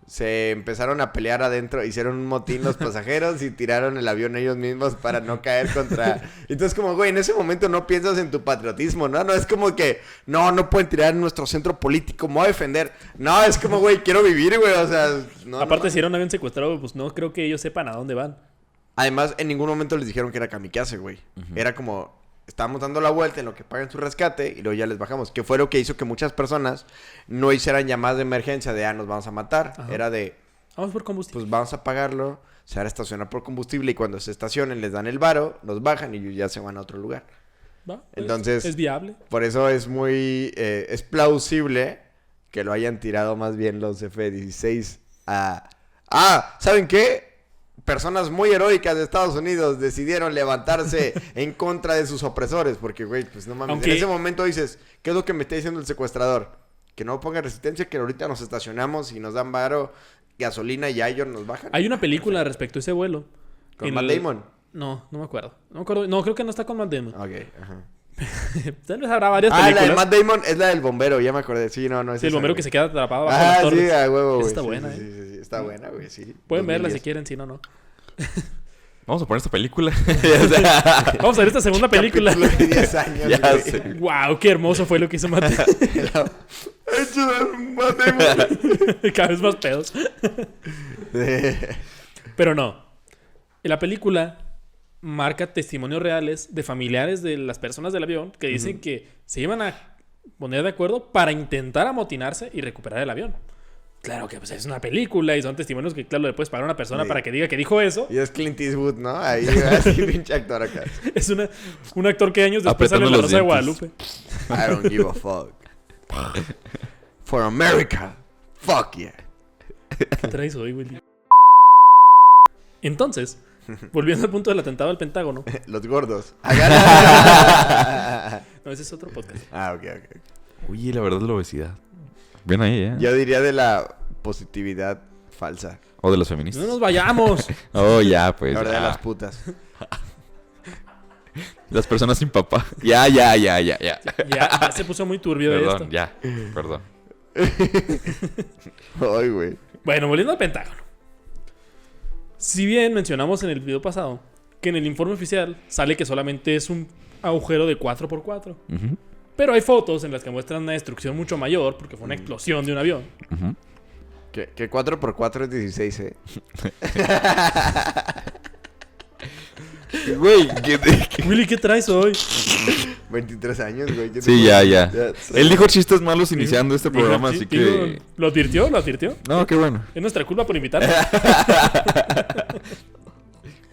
Se empezaron a pelear adentro, hicieron un motín los pasajeros y tiraron el avión ellos mismos para no caer contra... Entonces como, güey, en ese momento no piensas en tu patriotismo, ¿no? No es como que, no pueden tirar en nuestro centro político, me voy a defender. No, es como, güey, quiero vivir, güey, o sea... No, Aparte, no. si era un avión secuestrado, pues no creo que ellos sepan a dónde van. Además, en ningún momento les dijeron que era kamikaze, güey. Era como, estábamos dando la vuelta en lo que pagan su rescate y luego ya les bajamos. Que fue lo que hizo que muchas personas no hicieran llamadas de emergencia de, nos vamos a matar. Ajá. Era de, Vamos por combustible. pues vamos a pagarlo, se van a estacionar por combustible y cuando se estacionen les dan el varo, los bajan y ya se van a otro lugar. Va, pues, entonces- es viable. Por eso es muy, es plausible que lo hayan tirado más bien los F-16 a... ¿Saben qué? Personas muy heroicas de Estados Unidos decidieron levantarse en contra de sus opresores. Porque, güey, pues no mames. Aunque- En ese momento dices, ¿qué es lo que me está diciendo el secuestrador? Que no ponga resistencia, que ahorita nos estacionamos y nos dan varo, gasolina y ya ellos nos bajan. Hay una película respecto a ese vuelo. ¿Con En Matt el- Damon? No me acuerdo. No, creo que no está con Matt Damon. Ok, ajá. Tal vez habrá varias La de películas. Matt Damon es la del bombero, ya me acordé. Sí, no es Sí, el esa, bombero güey. que se queda atrapado bajo las Sí, torres. a huevo, güey. Esa está Sí, buena, sí, sí, está buena, güey, sí. Pueden verla si 2010. quieren, si no. Vamos a poner esta película. Vamos a ver esta segunda película. Capítulo de 10 años, Ya güey. sé. Wow, qué hermoso fue lo que hizo Matt Damon. Hecho de Matt Damon. Cada vez más pedos. Pero no. La película marca testimonios reales de familiares de las personas del avión que dicen que se iban a poner de acuerdo para intentar amotinarse y recuperar el avión. Claro que pues, es una película y son testimonios que, claro, le puedes pagar a una persona Sí. para que diga que dijo eso. Y es Clint Eastwood, ¿no? Ahí, así pinche actor acá. Es un actor que años después sale en La Apretando Rosa de los Guadalupe. I don't give a fuck. For America. Fuck yeah. ¿Qué traes hoy, Willy? Entonces, volviendo al punto del atentado al Pentágono. Los gordos. Agarra. No, ese es otro podcast. Ok. Oye, la verdad, la obesidad. Ven ahí, ¿eh? Yo diría de la positividad falsa. O de los No feministas. nos vayamos. Oh, ya, pues. La verdad de ya. las putas. Las personas sin papá. Ya. Ya se puso muy turbio de Perdón, esto. ya. Perdón. Ay, güey. Bueno, volviendo al Pentágono. Si bien mencionamos en el video pasado que en el informe oficial sale que solamente es un agujero de 4x4. Ujú, Pero hay fotos en las que muestran una destrucción mucho mayor porque fue una explosión de un avión. ujú. Que 4x4 es 16, ¿eh? Güey, Willy, ¿qué traes hoy? 23 años, güey. ¿Qué te Sí, pasa? ya. Él dijo chistes malos iniciando este Digo, programa, sí, así digo, que... ¿Lo advirtió? No, qué bueno. Es nuestra culpa por invitarlo.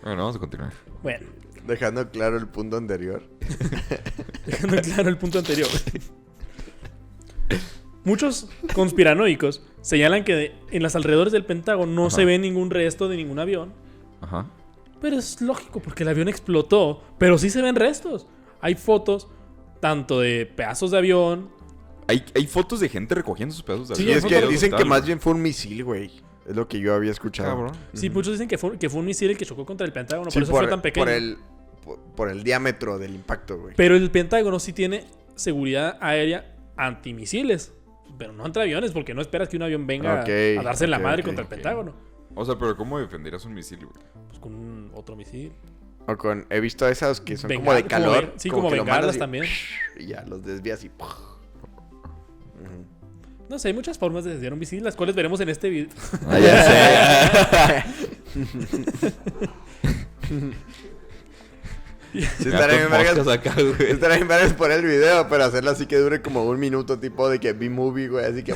Bueno, vamos a continuar. Bueno, Dejando claro el punto anterior. dejando claro el punto anterior. Muchos conspiranoicos señalan que en los alrededores del Pentágono no Ajá. se ve ningún resto de ningún avión. Ajá. Pero es lógico porque el avión explotó. Pero sí se ven restos. Hay fotos tanto de pedazos de avión. Hay fotos de gente recogiendo sus pedazos de Sí, Y avión. es hay que fotos dicen que Total, más güey. bien fue un misil, güey. Es lo que yo había escuchado. Cabrón. Sí, muchos dicen que fue un misil el que chocó contra el Pentágono. Sí, por eso fue tan pequeño. por el diámetro del impacto, güey. Pero el Pentágono sí tiene seguridad aérea antimisiles. Pero no entre aviones, porque no esperas que un avión venga Ok, a darse en la ok, madre ok, contra el ok. Pentágono. O sea, pero ¿cómo defenderías un misil, güey? Pues con otro misil. O con... He visto esas que son como Bengal- de calor. sí, como que lo bengalas mandas y- también. Y ya, los desvías y... Ujú. No sé, hay muchas formas de desviar un misil, las cuales veremos en este video. Ah, ya sé. Sí, estará bien vergas. acá, güey. Estará bien vergas por el video, pero hacerlo así que dure como un minuto, tipo de que B-movie, güey. Así que...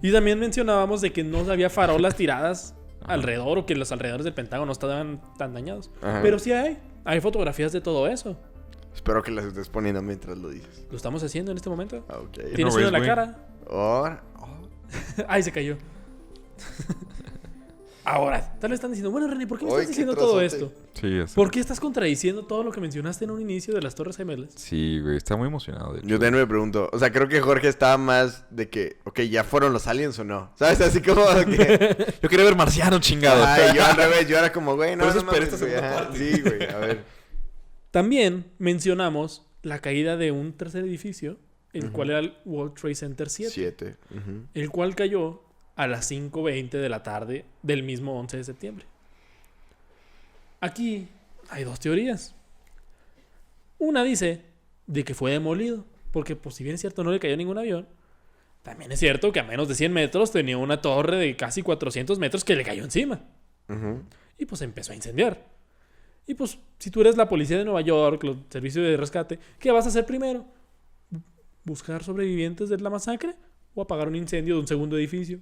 Y también mencionábamos de que no había farolas tiradas alrededor o que los alrededores del Pentágono no estaban tan dañados. Ajá. Pero sí hay fotografías de todo eso. Espero que las estés poniendo mientras lo dices. Lo estamos haciendo en este momento. Ah, ok. Tienes no uno en la ves, güey? cara. Ahora... Ay, se cayó. Ahora, tal vez están diciendo, bueno, René, ¿por qué me Ay, estás qué diciendo todo trozote. esto? Sí, ya sé. ¿Por qué estás contradiciendo todo lo que mencionaste en un inicio de las Torres Gemelas? Sí, güey. Está muy emocionado, de hecho. Yo también me pregunto, o sea, creo que Jorge estaba más de que, ok, ¿ya fueron los aliens o no? ¿Sabes? Así como que... Yo quería ver marciano, chingado. Ay, yo al revés, yo era como, güey, no, Por eso no esperé mames, esta güey, segunda ajá. parte. Sí, güey, a ver. También mencionamos la caída de un tercer edificio, el cual era el World Trade Center 7, 7. Ujú. el cual cayó a las 5:20 de la tarde del mismo 11 de septiembre. Aquí hay dos teorías. Una dice de que fue demolido, porque pues si bien es cierto no le cayó ningún avión, también es cierto que a menos de 100 metros tenía una torre de casi 400 metros que le cayó encima. Ujú. Y pues empezó a incendiar. Y pues, si tú eres la policía de Nueva York, los servicios de rescate, ¿qué vas a hacer primero? ¿Buscar sobrevivientes de la masacre? ¿O apagar un incendio de un segundo edificio?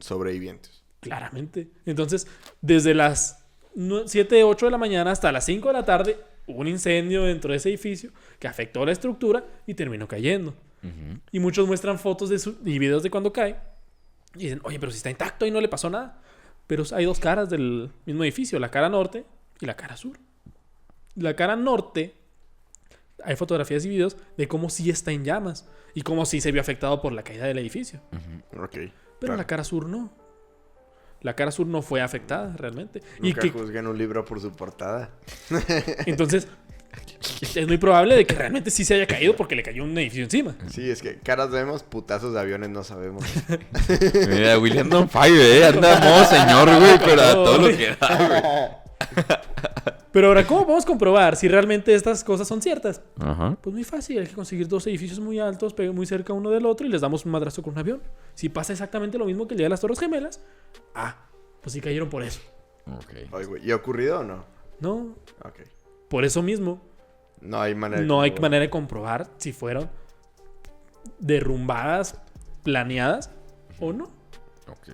Sobrevivientes. Claramente. Entonces, desde las 7, 8 de la mañana hasta las 5 de la tarde, hubo un incendio dentro de ese edificio que afectó la estructura y terminó cayendo. Ujú. Y muchos muestran fotos y videos de cuando cae. Y dicen, oye, pero si está intacto y no le pasó nada. Pero hay dos caras del mismo edificio, la cara norte y la cara sur. La cara norte, hay fotografías y videos de cómo sí está en llamas y cómo sí se vio afectado por la caída del edificio. Ok. Pero claro. la cara sur no. La cara sur no fue afectada realmente. Y Nunca que juzguen un libro por su portada. entonces es muy probable de que realmente sí se haya caído porque le cayó un edificio encima. Sí, es que caras vemos, putazos de aviones no sabemos. Mira, William Don Five, anda modo señor, güey, pero a todo lo que da, güey. Pero ahora, ¿cómo podemos comprobar si realmente estas cosas son ciertas? Ajá. Pues muy fácil, hay que conseguir dos edificios muy altos, muy cerca uno del otro y les damos un madrazo con un avión. Si pasa exactamente lo mismo que el día de las Torres Gemelas, pues sí cayeron por eso. Ok. Oye, güey, ¿y ha ocurrido o no? No, Ok. por eso mismo No hay manera. no hay como- manera de comprobar si fueron derrumbadas, planeadas o no. Ok.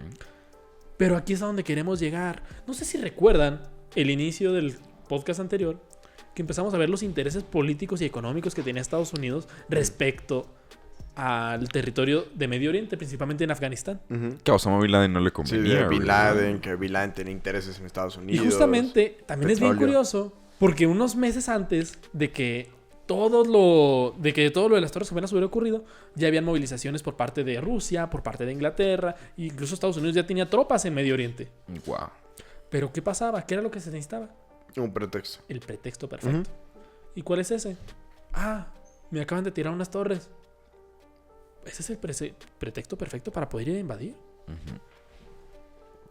Pero aquí es a donde queremos llegar. No sé si recuerdan el inicio del podcast anterior, que empezamos a ver los intereses políticos y económicos que tenía Estados Unidos respecto al territorio de Medio Oriente, principalmente en Afganistán. Ujú. Que a Osama Bin Laden no le Sí, convenía, de Bin güey. Laden, que Bin Laden tenía intereses en Estados Y Unidos. justamente, también es bien petróleo. curioso, porque unos meses antes de que todo lo de las Torres Gemelas hubiera ocurrido, ya habían movilizaciones por parte de Rusia, por parte de Inglaterra, e incluso Estados Unidos ya tenía tropas en Medio Oriente. Guau. Pero ¿qué pasaba? ¿Qué era lo que se necesitaba? Un pretexto. El pretexto perfecto. ¿Y cuál es ese? Me acaban de tirar unas torres. Ese es el pretexto perfecto para poder ir a invadir. Ujú.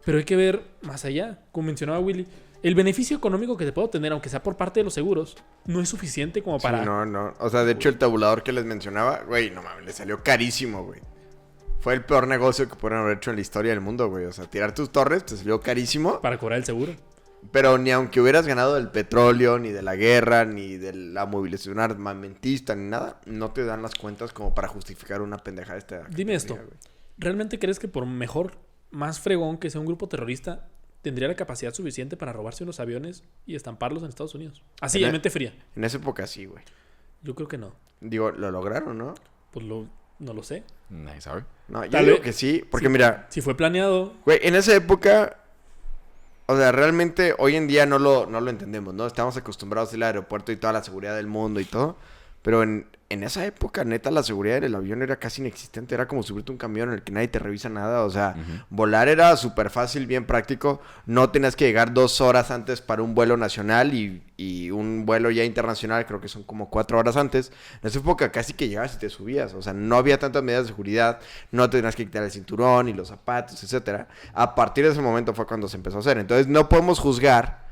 Pero hay que ver más allá. Como mencionaba Willy, el beneficio económico que te puedo obtener, aunque sea por parte de los seguros, no es suficiente como para... Sí, no. O sea, de hecho, el tabulador que les mencionaba, güey, no mames, le salió carísimo, güey. Fue el peor negocio que pudieron haber hecho en la historia del mundo, güey. O sea, tirar tus torres te salió carísimo. para cobrar el seguro. Pero ni aunque hubieras ganado del petróleo, ni de la guerra, ni de la movilización armamentista, ni nada, no te dan las cuentas como para justificar una pendejada esta. Dime esto. ¿Realmente crees que por mejor, más fregón que sea un grupo terrorista, tendría la capacidad suficiente para robarse unos aviones y estamparlos en Estados Unidos? Así, En de e- mente fría. En esa época sí, güey. Yo creo que no. Digo, lo lograron, ¿no? Pues no lo sé. Nadie sabe. No, yo Tal digo vez- que sí, porque sí. mira, Si fue planeado, güey, en esa época, o sea, realmente hoy en día no lo entendemos, ¿no? Estamos acostumbrados al aeropuerto y toda la seguridad del mundo y todo, pero en esa época, neta, la seguridad del avión era casi inexistente, era como subirte a un camión en el que nadie te revisa nada, o sea, volar era súper fácil, bien práctico, no tenías que llegar 2 horas antes para un vuelo nacional y un vuelo ya internacional, creo que son como 4 horas antes. En esa época casi que llegabas y te subías, o sea, no había tantas medidas de seguridad, no tenías que quitar el cinturón y los zapatos, etcétera. A partir de ese momento fue cuando se empezó a hacer, entonces no podemos juzgar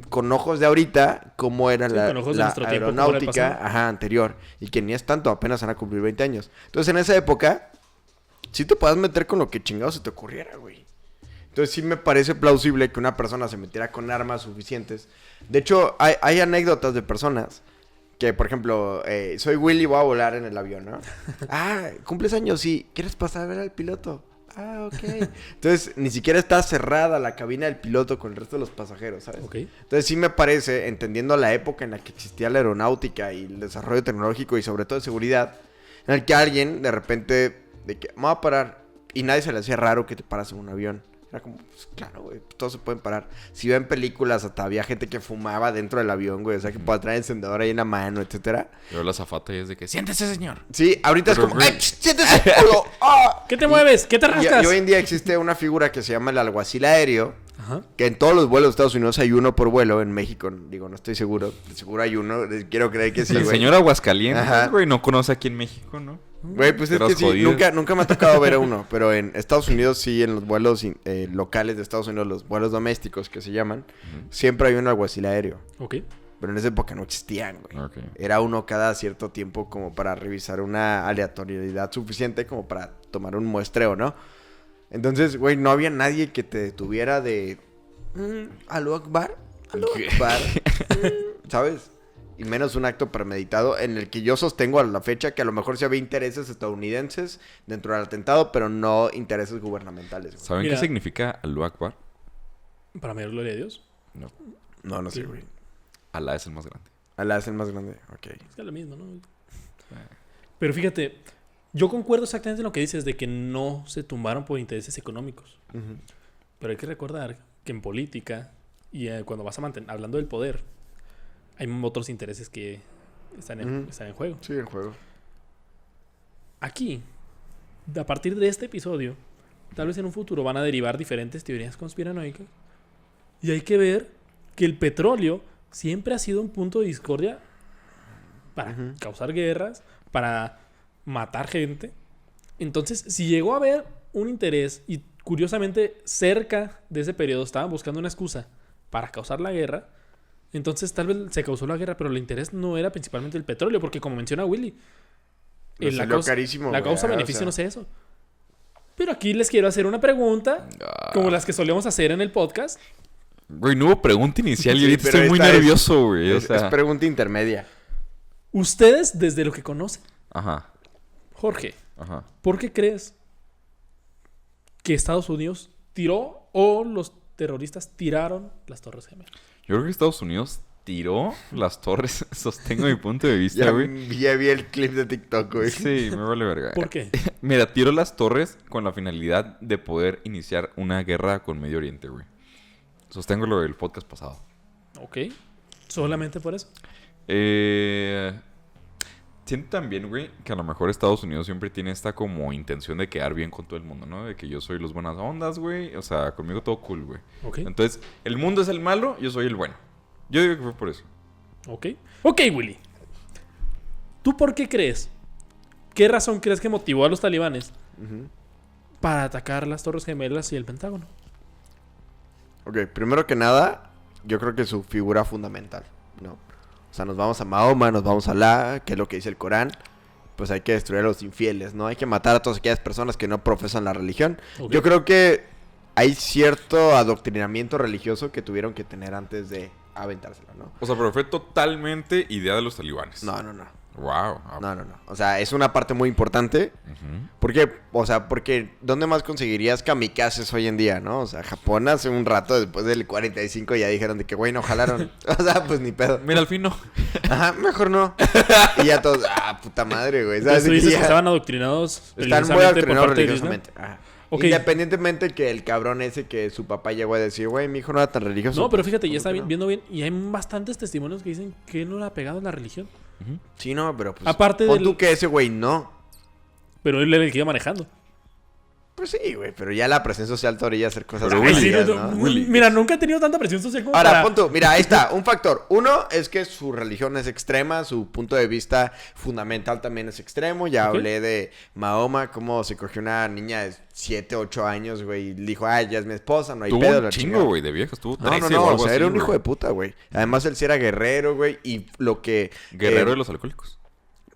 con ojos de ahorita cómo era Sí, la con ojos de la nuestro tiempo, cómo era el aeronáutica pasado. anterior, y que ni es tanto, apenas van a cumplir 20 años. Entonces, en esa época, sí te podías meter con lo que chingado se te ocurriera, güey. Entonces, sí me parece plausible que una persona se metiera con armas suficientes. De hecho, hay anécdotas de personas que, por ejemplo, soy Willy, voy a volar en el avión, ¿no? Ah, ¿cumples años? Sí. ¿Quieres pasar a ver al piloto? Ah, ok. Entonces, ni siquiera está cerrada la cabina del piloto con el resto de los pasajeros, ¿sabes? ok. Entonces sí me parece, entendiendo la época en la que existía la aeronáutica y el desarrollo tecnológico y sobre todo de seguridad, en el que alguien de repente, de que vamos a parar, y nadie se le hacía raro que te paras en un avión. Era como, pues, claro, güey, todos se pueden parar. Si ven películas, hasta había gente que fumaba dentro del avión, güey, o sea, que pueda traer encendedor ahí en la mano, etcétera. Pero la azafata ya es de que, siéntese, señor. Sí, ahorita Pero, es como, güey. ¡ay, siéntese! culo! ¡Ah! ¿Qué te mueves? ¿Qué te Y rascas? hoy en día existe una figura que se llama el alguacil aéreo, Ajá. que en todos los vuelos de Estados Unidos hay uno por vuelo. En México, digo, no estoy seguro. Seguro hay uno. Quiero creer que sí, el güey. señor Aguascalientes, Ajá. güey, no conoce aquí en México, ¿no? Güey, pues es Eras que sí, jodido. nunca me ha tocado ver a uno. Pero en Estados Unidos sí, en los vuelos locales de Estados Unidos, los vuelos domésticos que se llaman, siempre hay un alguacil aéreo. Ok. Pero en esa época no existían, güey. Ok. Era uno cada cierto tiempo como para revisar una aleatoriedad suficiente como para tomar un muestreo, ¿no? Entonces, güey, no había nadie que te detuviera de... ¿Aló Akbar? ¿Aló Akbar? ¿Sabes? Y menos un acto premeditado en el que yo sostengo a la fecha que a lo mejor sí había intereses estadounidenses dentro del atentado, pero no intereses gubernamentales, güey. ¿Saben Mira. qué significa Allahu Akbar? Para mayor gloria de Dios. No. No sé, güey. Alá es el más grande. Alá es el más grande. Ok. Es que es lo mismo, ¿no? Pero fíjate, yo concuerdo exactamente en lo que dices de que no se tumbaron por intereses económicos. Ujú. Pero hay que recordar que en política y cuando vas a mantener, hablando del poder, hay otros intereses que están Ujú. están en juego. Sí, el juego. Aquí, a partir de este episodio, tal vez en un futuro van a derivar diferentes teorías conspiranoicas. Y hay que ver que el petróleo siempre ha sido un punto de discordia para Ujú. causar guerras, para matar gente. Entonces, si llegó a haber un interés y curiosamente cerca de ese periodo estaban buscando una excusa para causar la guerra, entonces tal vez se causó la guerra, pero el interés no era principalmente el petróleo, porque como menciona Willy, Le salió carísimo, la güey, causa-beneficio o sea. no sé eso. Pero aquí les quiero hacer una pregunta, Ah. como las que solemos hacer en el podcast. Güey, no hubo pregunta inicial y Sí, ahorita pero estoy muy esta es- nervioso, güey. O Es sea, pregunta intermedia. Ustedes, desde lo que conocen, ajá, Jorge, ajá. ¿por qué crees que Estados Unidos tiró o los terroristas tiraron las Torres Gemelas? Yo creo que Estados Unidos tiró las torres. Sostengo mi punto de vista, Ya, güey. ya vi el clip de TikTok, güey. Sí, me vale verga. ¿Por qué? Mira, tiró las torres con la finalidad de poder iniciar una guerra con Medio Oriente, güey. Sostengo lo del podcast pasado. Ok. ¿Solamente por eso? Siento también, güey, que a lo mejor Estados Unidos siempre tiene esta como intención de quedar bien con todo el mundo, ¿no? De que yo soy los buenas ondas, güey. O sea, conmigo todo cool, güey. Ok. Entonces, el mundo es el malo, yo soy el bueno. Yo digo que fue por eso. Ok. Ok, Willy. ¿Tú por qué crees? ¿Qué razón crees que motivó a los talibanes Ujú. para atacar las Torres Gemelas y el Pentágono? Ok, primero que nada, yo creo que su figura fundamental, ¿no? O sea, nos vamos a Mahoma, nos vamos a Alá, que es lo que dice el Corán. Pues hay que destruir a los infieles, ¿no? Hay que matar a todas aquellas personas que no profesan la religión. Ok. Yo creo que hay cierto adoctrinamiento religioso que tuvieron que tener antes de aventárselo, ¿no? O sea, pero fue totalmente idea de los talibanes. No. Wow. No. O sea, es una parte muy importante. ¿Por qué? O sea, porque ¿dónde más conseguirías kamikazes hoy en día, no? O sea, Japón hace un rato, después del 45, ya dijeron de que, güey, no jalaron. O sea, pues ni pedo. Mira, al fin no. Ajá, mejor no. Y ya todos, puta madre, güey. Entonces tú ¿Sabes? dices Ya que estaban adoctrinados están muy religiosamente por adoctrinados parte de Disney. religiosamente. Ajá. Ok. Independientemente que el cabrón ese que su papá llegó a decir, güey, mi hijo no era tan religioso. No, pero fíjate, ya ¿Cómo está que no? viendo bien. Y hay bastantes testimonios que dicen que no era pegado a la religión. Sí, no, pero pues... Aparte pon del- tú que ese güey no. Pero él era el que iba manejando. Pues sí, güey, pero ya la presión social te orilla a hacer cosas Pero Ay, sí, válidas, no, ¿no? Willy. Mira, nunca he tenido tanta presión social como Ahora, para... pon tú, mira, ahí está, un factor. Uno es que su religión es extrema, su punto de vista fundamental también es extremo. Ya Ok. hablé de Mahoma, cómo se cogió una niña de 7, 8 años, güey, y le dijo, ay, ya es mi esposa, no hay Tuvo pedo. un la chingo, chingada. güey, de viejas. Tuvo No, 13 no, o o algo sea, así, era un güey. hijo de puta, güey. Además, él sí era guerrero, güey, y lo que... Guerrero de los alcohólicos.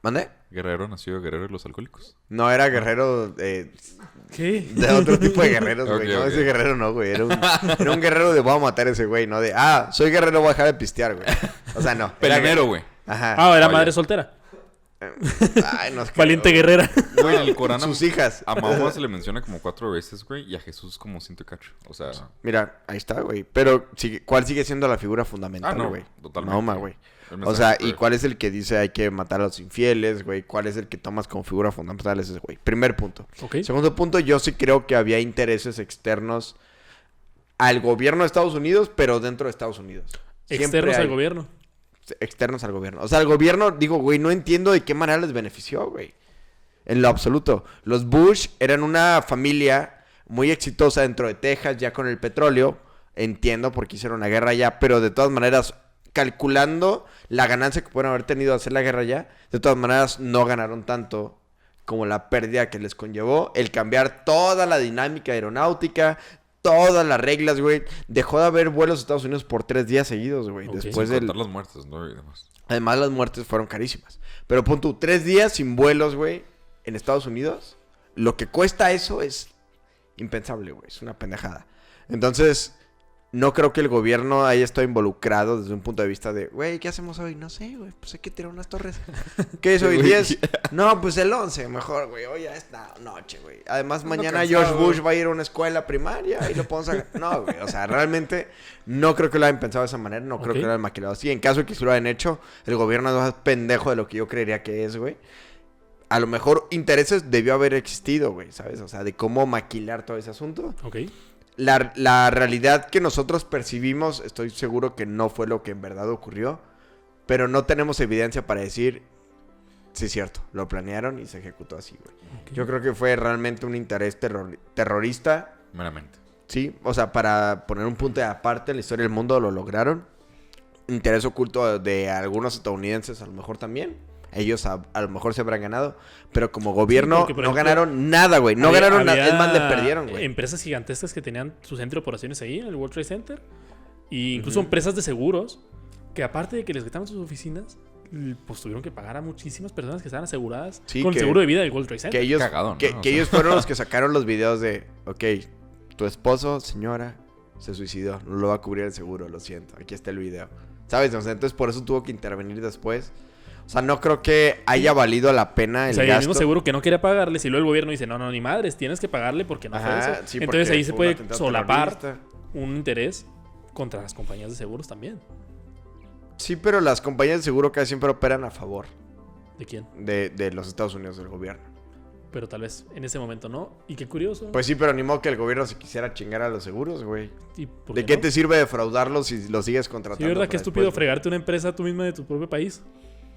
¿Mande? Guerrero nació guerrero de los alcohólicos. No, era guerrero ¿Qué? de otro tipo de guerreros, güey. Ok, No, ok. ese guerrero no, güey. Era un guerrero de voy a matar a ese güey, no de, soy guerrero, voy a dejar de pistear, güey. O sea, no. Era Pelenero, güey. Ajá. Era Oye. madre soltera. Ay, no es que- Valiente guerrera. Güey, en el Corán Sus hijas. a Mahoma se le menciona como 4 veces, güey, y a Jesús como 100 y cacho. O sea, Mira, ahí está, güey. Pero, ¿cuál sigue siendo la figura fundamental, no, güey? totalmente. Mahoma, güey. el O sea, mensaje ¿y fue- cuál es el que dice hay que matar a los infieles, güey? ¿Cuál es el que tomas como figura fundamental? Ese güey. Primer punto. Ok. Segundo punto, yo sí creo que había intereses externos al gobierno de Estados Unidos, pero dentro de Estados Unidos. Siempre Externos al hay gobierno. externos al gobierno. O sea, el gobierno, digo, güey, no entiendo de qué manera les benefició, güey. En lo absoluto. Los Bush eran una familia muy exitosa dentro de Texas, ya con el petróleo. Entiendo por qué hicieron la guerra allá, pero de todas maneras, calculando la ganancia que pueden haber tenido de hacer la guerra allá, de todas maneras no ganaron tanto como la pérdida que les conllevó el cambiar toda la dinámica aeronáutica, todas las reglas, güey. Dejó de haber vuelos a Estados Unidos por 3 días seguidos, güey. Ok. Después Sin del... contar las muertes, ¿no? Y demás. Además, las muertes fueron carísimas. Pero pon tú, 3 días sin vuelos, güey, en Estados Unidos. Lo que cuesta eso es impensable, güey. Es una pendejada. Entonces, no creo que el gobierno haya estado involucrado desde un punto de vista de, güey, ¿qué hacemos hoy? No sé, güey, pues hay que tirar unas torres. ¿Qué es hoy? Güey. 10. No, pues el 11, mejor, güey. Hoy ya es la noche, güey. Además, mañana cansado. George Bush va a ir a una escuela primaria y lo podemos sacar. No, güey, o sea, realmente no creo que lo hayan pensado de esa manera. No creo Ok. que lo hayan maquilado así. En caso de que sí lo hayan hecho, el gobierno es más pendejo de lo que yo creería que es, güey. A lo mejor intereses debió haber existido, güey, ¿sabes? O sea, de cómo maquilar todo ese asunto. Ok. La realidad que nosotros percibimos, estoy seguro que no fue lo que en verdad ocurrió, pero no tenemos evidencia para decir, sí es cierto, lo planearon y se ejecutó así, güey. Ok. Yo creo que fue realmente un interés terrorista, Meramente. sí, o sea, para poner un punto de aparte en la historia del mundo lo lograron. Interés oculto de algunos estadounidenses a lo mejor también. Ellos a lo mejor se habrán ganado, pero como gobierno porque, por no ejemplo, ganaron nada, güey. No ganaron nada, es más, le perdieron, güey. Empresas gigantescas que tenían su centro de operaciones ahí, en el World Trade Center. Y incluso empresas de seguros, que aparte de que les quitaron sus oficinas, pues tuvieron que pagar a muchísimas personas que estaban aseguradas Sí, con que- el seguro de vida del World Trade Que Center. ellos, Cagado, ¿no? que O sea. ellos fueron los que sacaron los videos de, ok, tu esposo, señora, se suicidó, no lo va a cubrir el seguro, lo siento, aquí está el video. ¿Sabes? O sea, entonces por eso tuvo que intervenir después. O sea, no creo que haya valido la pena el O sea, y el gasto. mismo seguro que no quería pagarles y luego el gobierno dice, no, ni madres, tienes que pagarle porque no fue Ajá, eso. sí, Entonces porque ahí se fue un puede atentado solapar terrorista. un interés contra las compañías de seguros también. Sí, pero las compañías de seguro casi siempre operan a favor ¿De quién? de los Estados Unidos, del gobierno. Pero tal vez en ese momento no. Y qué curioso. Pues sí, pero ni modo que el gobierno se quisiera chingar a los seguros, güey. ¿Y por ¿De qué no? te sirve defraudarlos si los sigues contratando? Sí, ¿verdad? Qué para estúpido después? fregarte una empresa tú misma de tu propio país.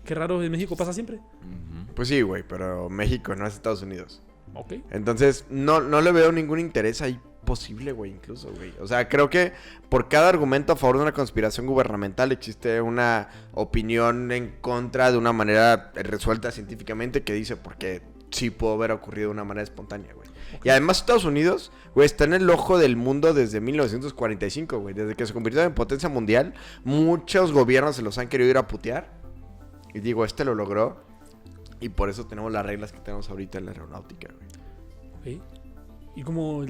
Qué raro, en México pasa siempre. Ujú. Pues sí, güey, pero México no es Estados Unidos. Ok. Entonces, no le veo ningún interés ahí posible, güey, incluso, güey. O sea, creo que por cada argumento a favor de una conspiración gubernamental existe una opinión en contra de una manera resuelta científicamente que dice por qué sí pudo haber ocurrido de una manera espontánea, güey. Y además Estados Unidos, güey, está en el ojo del mundo desde 1945, güey. Desde que se convirtió en potencia mundial, muchos gobiernos se los han querido ir a putear. Y digo, este lo logró. Y por eso tenemos las reglas que tenemos ahorita en la aeronáutica, güey. Ok. Y como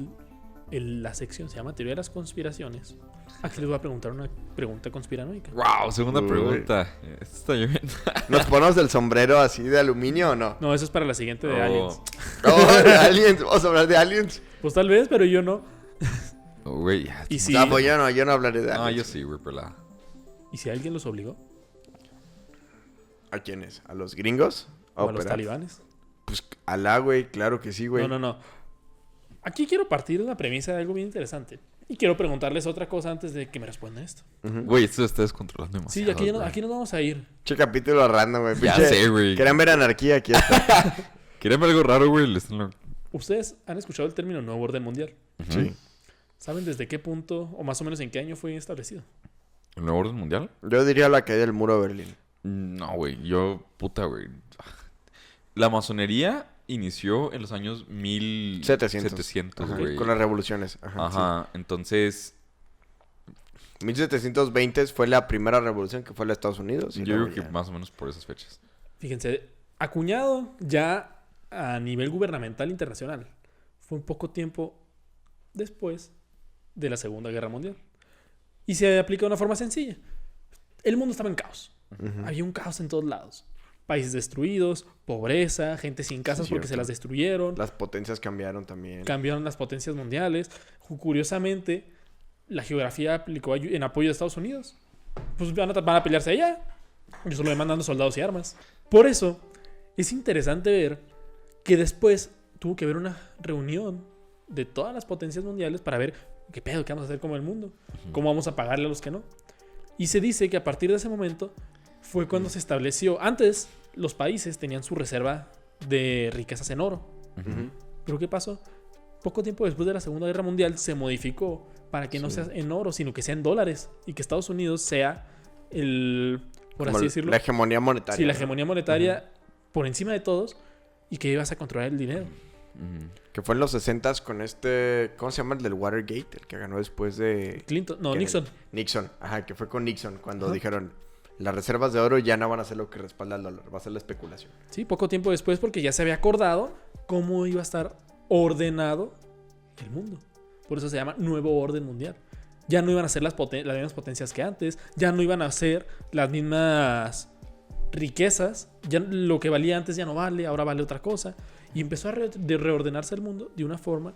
la sección se llama Teoría de las Conspiraciones, aquí les voy a preguntar una pregunta conspiranoica. Wow, segunda Uy. pregunta. Esto está lloviendo. ¿Nos ponemos el sombrero así de aluminio o no? No, eso es para la siguiente de Aliens. Oh, de aliens. Vamos a hablar de aliens. Pues tal vez, pero yo no. Oh, güey, ya. Y si, O sea, pues yo no hablaré de No, aliens. yo sí, güey, pelada. ¿Y si alguien los obligó? ¿A quiénes? ¿A los gringos? ¿O a los operar? talibanes? Pues Alá, güey, claro que sí, güey. No. Aquí quiero partir de una premisa de algo bien interesante. Y quiero preguntarles otra cosa antes de que me respondan esto. Güey, esto se está descontrolando Sí, demasiado. aquí, güey. aquí nos vamos a ir. Che capítulo random, güey. Ya Pinche- sé, güey. ¿Querían ver anarquía? Aquí está. ¿Quieren ver algo raro, güey? Ustedes han escuchado el término nuevo orden mundial. Sí. ¿Saben desde qué punto o más o menos en qué año fue establecido? ¿El nuevo orden mundial? Yo diría la caída del muro de Berlín. No, güey. Puta, güey. La masonería inició en los años 1700, Ajá, güey. con las revoluciones. Ajá. Ajá. Entonces, Sí. 1720 fue la primera revolución que fue en los Estados Unidos. y yo luego creo que ya. más o menos por esas fechas. Fíjense, acuñado ya a nivel gubernamental internacional. Fue un poco tiempo después de la Segunda Guerra Mundial. Y se aplica de una forma sencilla. El mundo estaba en caos. Ujú. Había un caos en todos lados. Países destruidos, pobreza, gente sin casas Sí, porque se cierto. las destruyeron. Las potencias cambiaron también. Cambiaron las potencias mundiales. Curiosamente, la geografía aplicó en apoyo de Estados Unidos. Pues van a pelearse allá. Yo solo le mandando soldados y armas. Por eso, es interesante ver que después tuvo que haber una reunión de todas las potencias mundiales para ver qué pedo, qué vamos a hacer como el mundo. Cómo vamos a pagarle a los que no. Y se dice que a partir de ese momento fue cuando se estableció. Antes, los países tenían su reserva de riquezas en oro. Ujú. ¿Pero qué pasó? Poco tiempo después de la Segunda Guerra Mundial se modificó para que no sea en oro, sino que sea en dólares. Y que Estados Unidos sea el, por Como así decirlo, la hegemonía monetaria. sí, la ¿no? hegemonía monetaria por encima de todos y que ibas a controlar el dinero. Que fue en los 60s con este... ¿Cómo se llama? El del Watergate. El que ganó después de... Clinton, no, Kennedy. Nixon. Nixon. Ajá, que fue con Nixon. Cuando Ajá. dijeron... Las reservas de oro ya no van a ser lo que respalda el dólar. Va a ser la especulación. Sí, poco tiempo después porque ya se había acordado cómo iba a estar ordenado el mundo. Por eso se llama Nuevo Orden Mundial. Ya no iban a ser las mismas potencias que antes. Ya no iban a ser las mismas riquezas. Ya lo que valía antes ya no vale, ahora vale otra cosa. Y empezó a reordenarse el mundo de una forma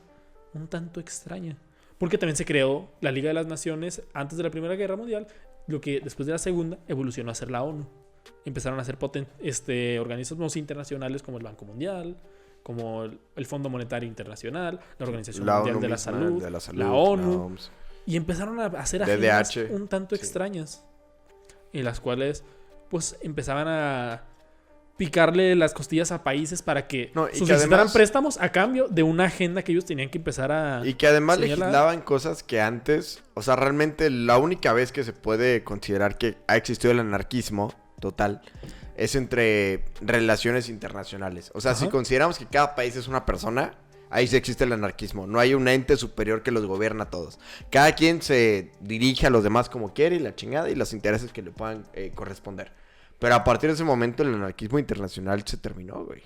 un tanto extraña. Porque también se creó la Liga de las Naciones antes de la Primera Guerra Mundial, lo que después de la Segunda evolucionó a ser la ONU. Empezaron a ser organismos internacionales como el Banco Mundial, como el Fondo Monetario Internacional, la Organización Mundial ONU de la misma, Salud, de la Salud, la ONU. la OMS. Y empezaron a hacer agendas DDH, un tanto sí. extrañas, en las cuales pues empezaban a picarle las costillas a países para que No, y que solicitaran además- préstamos a cambio de una agenda que ellos tenían que empezar a... Y que además señalar. legislaban cosas que antes... O sea, realmente la única vez que se puede considerar que ha existido el anarquismo total es entre relaciones internacionales. O sea, Ajá. si consideramos que cada país es una persona, ahí sí existe el anarquismo. No hay un ente superior que los gobierna a todos. Cada quien se dirige a los demás como quiere y la chingada y los intereses que le puedan corresponder. Pero a partir de ese momento el anarquismo internacional se terminó, güey.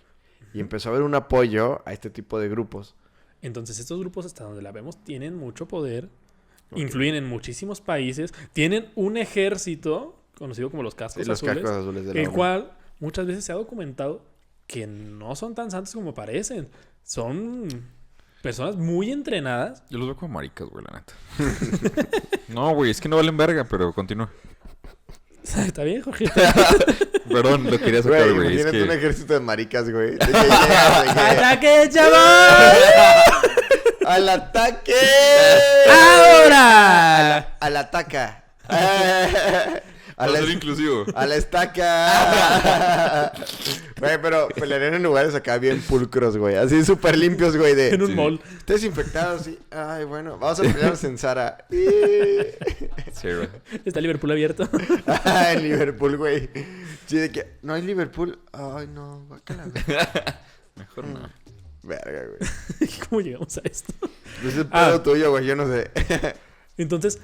Y empezó a haber un apoyo a este tipo de grupos. Entonces estos grupos, hasta donde la vemos, tienen mucho poder, influyen en muchísimos países, tienen un ejército, conocido como los cascos Sí, los azules, cascos azules de la el ONU. cual muchas veces se ha documentado que no son tan santos como parecen. Son personas muy entrenadas. Yo los veo como maricas, güey, la neta. No, güey, es que no valen verga, pero continúa. Está bien, Jorge. Perdón, lo quería sacar, Güey, güey. Es imagínate un que... ejército de maricas, güey. De que llegas, de que, ¡Ataque, chaval! ¡al ataque! ¡Ahora! ¡Al ataca! A Para la, ser inclusivo. a la estaca. Güey, pero pelearían en lugares acá bien pulcros, güey. Así súper limpios, güey. En un Sí. mall. Ustedes infectados, sí. Ay, bueno. Vamos a pelearnos en Zara. Sí, güey. Está Liverpool abierto. En Liverpool, güey. Sí, de que... No hay Liverpool. Ay, no. Guácala, güey. Mejor no. Verga, güey. ¿Cómo llegamos a esto? Es el Ah. pedo tuyo, güey. Yo no sé. Entonces,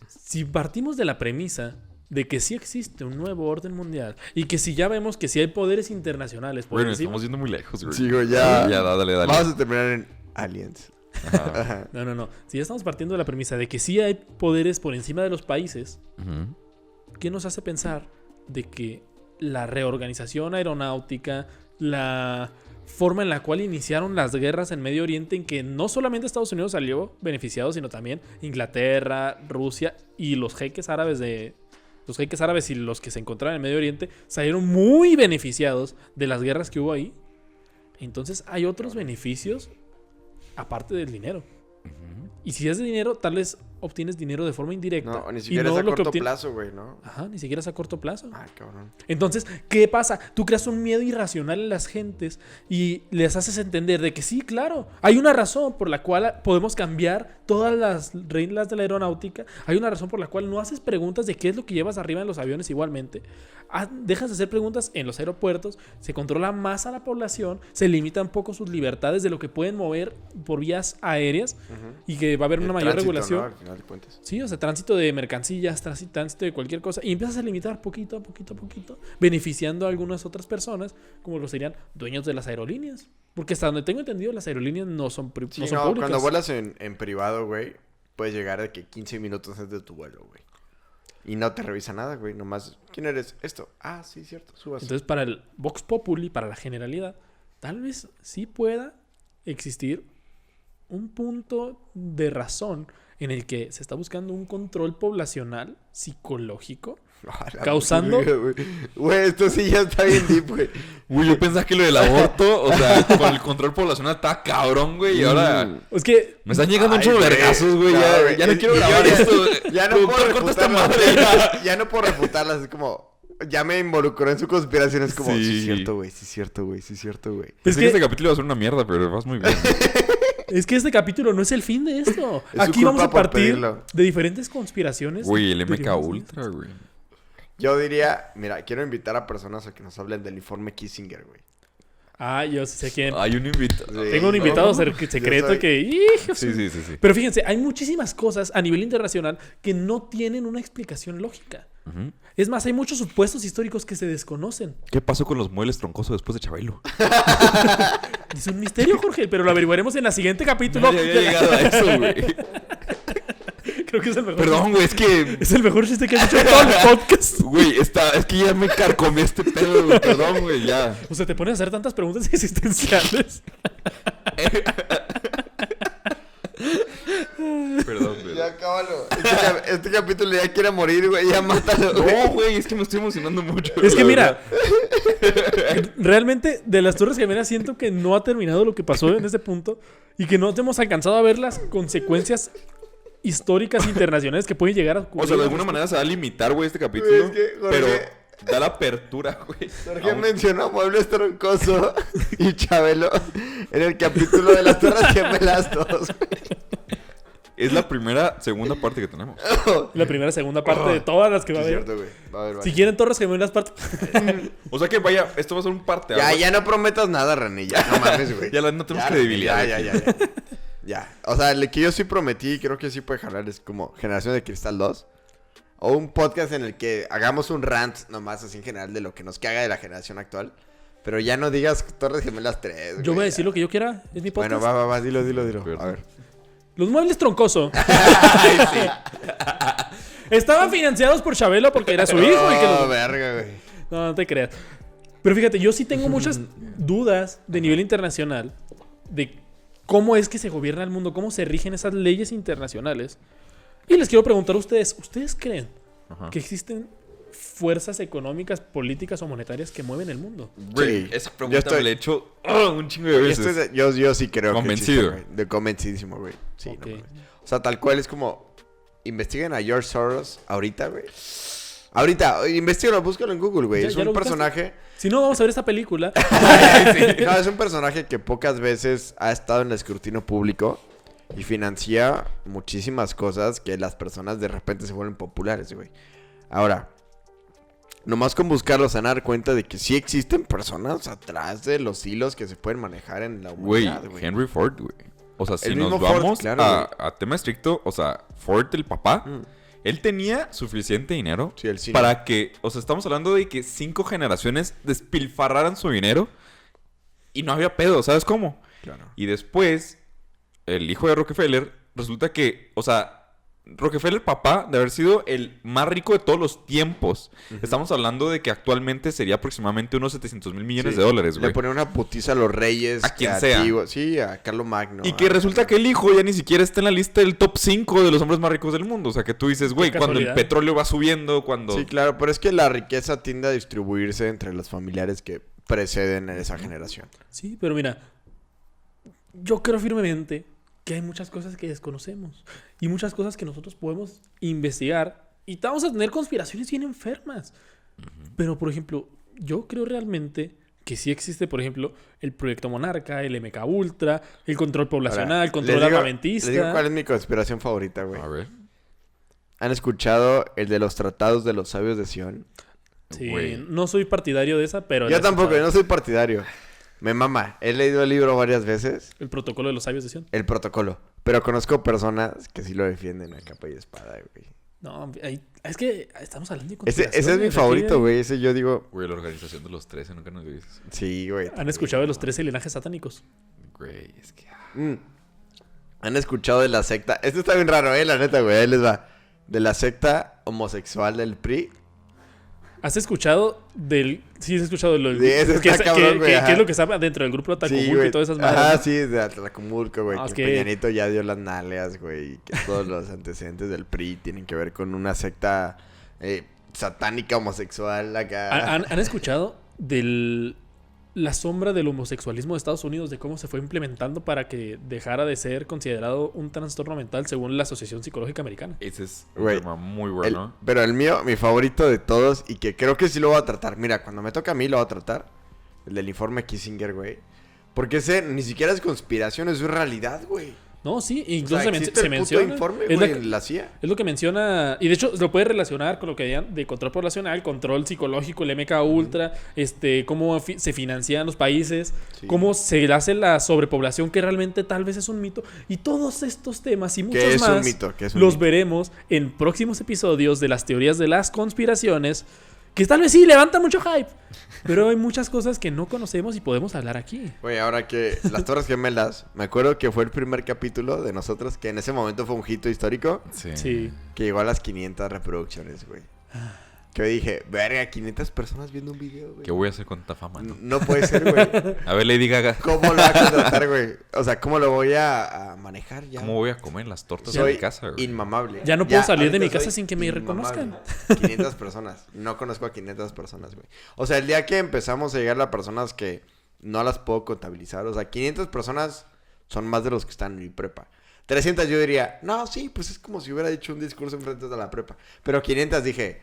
si partimos de la premisa de que sí existe un nuevo orden mundial y que si ya vemos que sí hay poderes internacionales por Bueno, encima, estamos yendo muy lejos, güey. Sí, güey, ya. Ya, dale. Vamos a terminar en Aliens. Ajá. No. Si ya estamos partiendo de la premisa de que sí hay poderes por encima de los países, Ujú. ¿qué nos hace pensar de que la reorganización aeronáutica, la forma en la cual iniciaron las guerras en Medio Oriente, en que no solamente Estados Unidos salió beneficiado, sino también Inglaterra, Rusia y los jeques árabes y los que se encontraban en Medio Oriente salieron muy beneficiados de las guerras que hubo ahí? Entonces hay otros beneficios aparte del dinero. Y si es de dinero, tal vez obtienes dinero de forma indirecta. No, ni y siquiera no es a lo que corto obtien- plazo, güey, ¿no? Ajá, ni siquiera es a corto plazo. Ay, cabrón. Entonces, ¿qué pasa? Tú creas un miedo irracional en las gentes y les haces entender de que sí, claro, hay una razón por la cual podemos cambiar todas las reglas de la aeronáutica. Hay una razón por la cual no haces preguntas de qué es lo que llevas arriba en los aviones igualmente. Dejas de hacer preguntas en los aeropuertos, se controla más a la población, se limitan un poco sus libertades de lo que pueden mover por vías aéreas y que va a haber El una mayor tránsito, regulación. ¿no? Al final de cuentas. Sí, o sea, tránsito de mercancías, tránsito de cualquier cosa. Y empiezas a limitar poquito a poquito, beneficiando a algunas otras personas, como lo serían dueños de las aerolíneas. Porque hasta donde tengo entendido, las aerolíneas no son, Sí, no son no, públicas. cuando vuelas en privado, güey, puedes llegar de que 15 minutos antes de tu vuelo, güey. Y no te revisa nada, güey. Nomás, ¿quién eres? Esto. Ah, sí, cierto. Subas. Entonces, para el Vox Populi, para la generalidad, tal vez sí pueda existir un punto de razón en el que se está buscando un control poblacional psicológico, Ah, la causando- verga, güey. Güey, esto sí ya está bien deep, güey. Güey, yo pensaba que lo del aborto, o sea, con el control poblacional está cabrón, güey. Y ahora Es que me están llegando Ay, muchos güey. vergazos, güey. No, Ya, güey. ya no quiero Y grabar yo ya- esto. Ya no puedo Productor, corta esta refutarlas. madre. Ya no puedo refutarlas. Es como... Ya me involucró en su conspiración. Es como... Sí, Sí. es cierto, güey. Sí, es cierto, güey. Sí, es cierto, güey. Es Pensé que- que este capítulo iba a ser una mierda, pero vas muy bien. Es que este capítulo no es el fin de esto. Es su Aquí vamos culpa a por partir pedirlo. de diferentes conspiraciones. Güey, el de MK diferentes- Ultra, güey. Yo diría... Mira, quiero invitar a personas a que nos hablen del informe Kissinger, güey. Ah, yo sé quién. Hay un invitado. Sí. Tengo un invitado No, secreto yo soy- que... ¡Hijo! Sí. Pero fíjense, hay muchísimas cosas a nivel internacional que no tienen una explicación lógica. Ujú. Es más, hay muchos supuestos históricos que se desconocen. ¿Qué pasó con los muebles troncosos después de Chabelo? Es un misterio, Jorge, pero lo averiguaremos en el siguiente capítulo. No había llegado a eso, güey. Creo que es el mejor. Perdón, güey, es que... Es el mejor chiste que has hecho en todo el podcast. Güey, es que ya me carcomí este pedo, güey. Perdón, güey, ya. O sea, te pones a hacer tantas preguntas existenciales. Perdón, güey. Ya, cábalo. Este capítulo ya quiere morir, güey. Ya mátalo, güey. No, güey, es que me estoy emocionando mucho. Es que la mira, verdad. realmente de las Torres Gemelas siento que no ha terminado lo que pasó en ese punto y que no hemos alcanzado a ver las consecuencias históricas internacionales que pueden llegar a ocurrir. O sea, de alguna manera se va a limitar, güey, este capítulo. Güey, es que, Jorge- pero da la apertura, güey. Jorge a un- mencionó Muebles Troncoso y Chabelo en el capítulo de las Torres Gemelas 2, güey. Es la segunda parte que tenemos. La primera, segunda parte de todas las que va a Es haber. cierto, güey. Va a haber, Si quieren Torres Gemelas parte... O sea que vaya, esto va a ser un parte. Ya no prometas nada, René. Ya no mames, güey. Ya no tenemos Ya, credibilidad. Ya, aquí. ya, ya. Ya. O sea, el que yo sí prometí, creo que sí puede jalar, es como Generación de Cristal 2. O un podcast en el que hagamos un rant nomás así en general de lo que nos caga de la generación actual. Pero ya no digas Torres Gemelas 3. Yo voy a decir lo que yo quiera. Es mi podcast. Bueno, va, dilo. Perdón. A ver. Los muebles troncoso. Estaban financiados por Chabelo porque era su hijo. Y que Oh, los- verga, güey. No te creas. Pero fíjate, yo sí tengo muchas dudas de nivel internacional de cómo es que se gobierna el mundo, cómo se rigen esas leyes internacionales. Y les quiero preguntar a ustedes, ¿ustedes creen Ajá. que existen fuerzas económicas, políticas o monetarias que mueven el mundo? Güey, Sí. esa Yo pregunta estoy- me la he hecho un chingo de Yo, veces. yo sí creo Convencido. que existe, güey. Convencidísimo, güey. Sí, Ok. no mames. O sea, tal cual es como... Investiguen a George Soros ahorita, güey. Ahorita, investigalo, búscalo en Google, güey. ¿Ya- Es ya un lo buscaste? personaje... Si no, vamos a ver esta película. No, es un personaje que pocas veces ha estado en el escrutinio público y financia muchísimas cosas que las personas de repente se vuelven populares, güey. Ahora, nomás con buscarlo se van a dar cuenta de que sí existen personas atrás de los hilos que se pueden manejar en la Güey, humanidad, güey. Henry Ford, güey. O sea, si El nos mismo Ford, vamos claro, a tema estricto, o sea, Ford, el papá, Mm. él tenía suficiente dinero Sí, el cine. para que, o sea, estamos hablando de que 5 generaciones despilfarraran su dinero y no había pedo, ¿sabes cómo? Claro. Y después, el hijo de Rockefeller, resulta que, o sea, Rockefeller, papá, de haber sido el más rico de todos los tiempos. Estamos hablando de que actualmente sería aproximadamente unos 700,000 millones Sí. de dólares, güey. Le ponen una putiza a los reyes. A quien creativos. Sí, a Carlos Magno. Y que resulta que el hijo ya ni siquiera está en la lista del top 5 de los hombres más ricos del mundo. O sea, que tú dices, güey, Qué cuando el casualidad. petróleo va subiendo, cuando... Sí, claro, pero es que la riqueza tiende a distribuirse entre los familiares que preceden en esa generación. Sí, pero mira, yo creo firmemente que hay muchas cosas que desconocemos y muchas cosas que nosotros podemos investigar y vamos a tener conspiraciones bien enfermas. Pero, por ejemplo, yo creo realmente que sí existe, por ejemplo, el Proyecto Monarca, el MK Ultra, el control poblacional, Ahora, el control les digo armamentista. cuál es mi conspiración favorita, güey. A ver. ¿Han escuchado el de los tratados de los sabios de Sion? Sí, Güey. no soy partidario de esa, pero... Yo la he tampoco, yo escuchado. no soy partidario. Me mama. He leído el libro varias veces. El protocolo de los sabios de Sion. El protocolo. Pero conozco personas que sí lo defienden a capa y espada, güey. No, es que estamos hablando de Ese es mi conspiraciones, favorito, aquí, güey. Ese yo digo... Güey, la organización de los 13, nunca nos dices. Sí, güey. ¿Han escuchado de los 13 linajes satánicos? Güey, es que... ¿Han escuchado de la secta? Esto está bien raro, la neta, güey. Ahí les va. De la secta homosexual del PRI. ¿Has escuchado del... Sí, has escuchado de lo Sí, ese que, está cabrón, güey, que ajá. es lo que está dentro del grupo de Atacumulco y todas esas madres. Ajá, ¿no? sí, de Atlacomulco, güey. No, que es que- Peña Nieto ya dio las nalgas, güey. y Que todos los antecedentes del PRI tienen que ver con una secta satánica homosexual acá. ¿Han escuchado de la sombra del homosexualismo de Estados Unidos, de cómo se fue implementando para que dejara de ser considerado un trastorno mental según la Asociación Psicológica Americana? Ese es un Güey, tema muy bueno. Pero el mío, mi favorito de todos, y que creo que sí lo voy a tratar. Mira, cuando me toca a mí lo voy a tratar. El del informe Kissinger, güey. Porque ese ni siquiera es conspiración, es realidad, güey. No, sí, O incluso sea, se existe el puto menciona. informe, es, güey, la, en la CIA. es lo que menciona. Y de hecho, lo puede relacionar con lo que decían de control poblacional, control psicológico, el MK Ultra, cómo se financian los países, Sí. cómo se hace la sobrepoblación, que realmente tal vez es un mito. Y todos estos temas y muchos Que es más un mito, que es un los mito. veremos en próximos episodios de las teorías de las conspiraciones, que tal vez sí levantan mucho hype. Pero hay muchas cosas que no conocemos y podemos hablar aquí. Güey, ahora que las Torres Gemelas, me acuerdo que fue el primer capítulo de nosotros, que en ese momento fue un hito histórico, Sí. que llegó a las 500 reproducciones, güey. Que yo dije, verga, 500 personas viendo un video, güey. ¿Qué voy a hacer con tanta fama, no? No puede ser, güey. A ver, Lady Gaga. ¿Cómo lo voy a contratar, güey? O sea, ¿cómo lo voy a manejar ya? ¿Cómo voy a comer las tortas de Soy mi casa, güey? inmamable. Ya no puedo salir de mi ahorita casa soy sin que me reconozcan. 500 personas. No conozco a 500 personas, güey. O sea, el día que empezamos a llegar a personas que no las puedo contabilizar. O sea, 500 personas son más de los que están en mi prepa. 300 yo diría, no, sí, pues es como si hubiera dicho un discurso enfrente de la prepa. Pero 500 dije,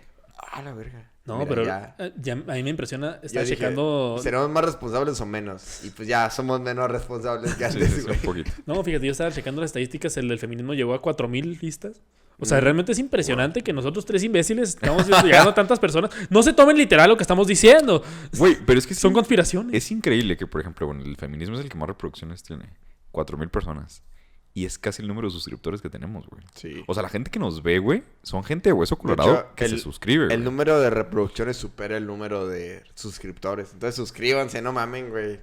a la verga. No, Mira, pero ya. ya a mí me impresiona Yo estar dije, checando. ¿seremos más responsables o menos? Y pues ya somos menos responsables que Sí, antes, sí, güey. un poquito. No, fíjate, yo estaba checando las estadísticas, el del feminismo llegó a 4,000 vistas. O sea, realmente es impresionante que nosotros tres imbéciles estamos llegando a tantas personas. No se tomen literal lo que estamos diciendo. Güey, pero es que Son sí, conspiraciones. es increíble que, por ejemplo, bueno, el feminismo es el que más reproducciones tiene. 4,000 personas. Y es casi el número de suscriptores que tenemos, güey. Sí. O sea, la gente que nos ve, güey, son gente de hueso colorado hecho, que se suscribe, güey. El número de reproducciones supera el número de suscriptores. Entonces suscríbanse, no mamen, güey.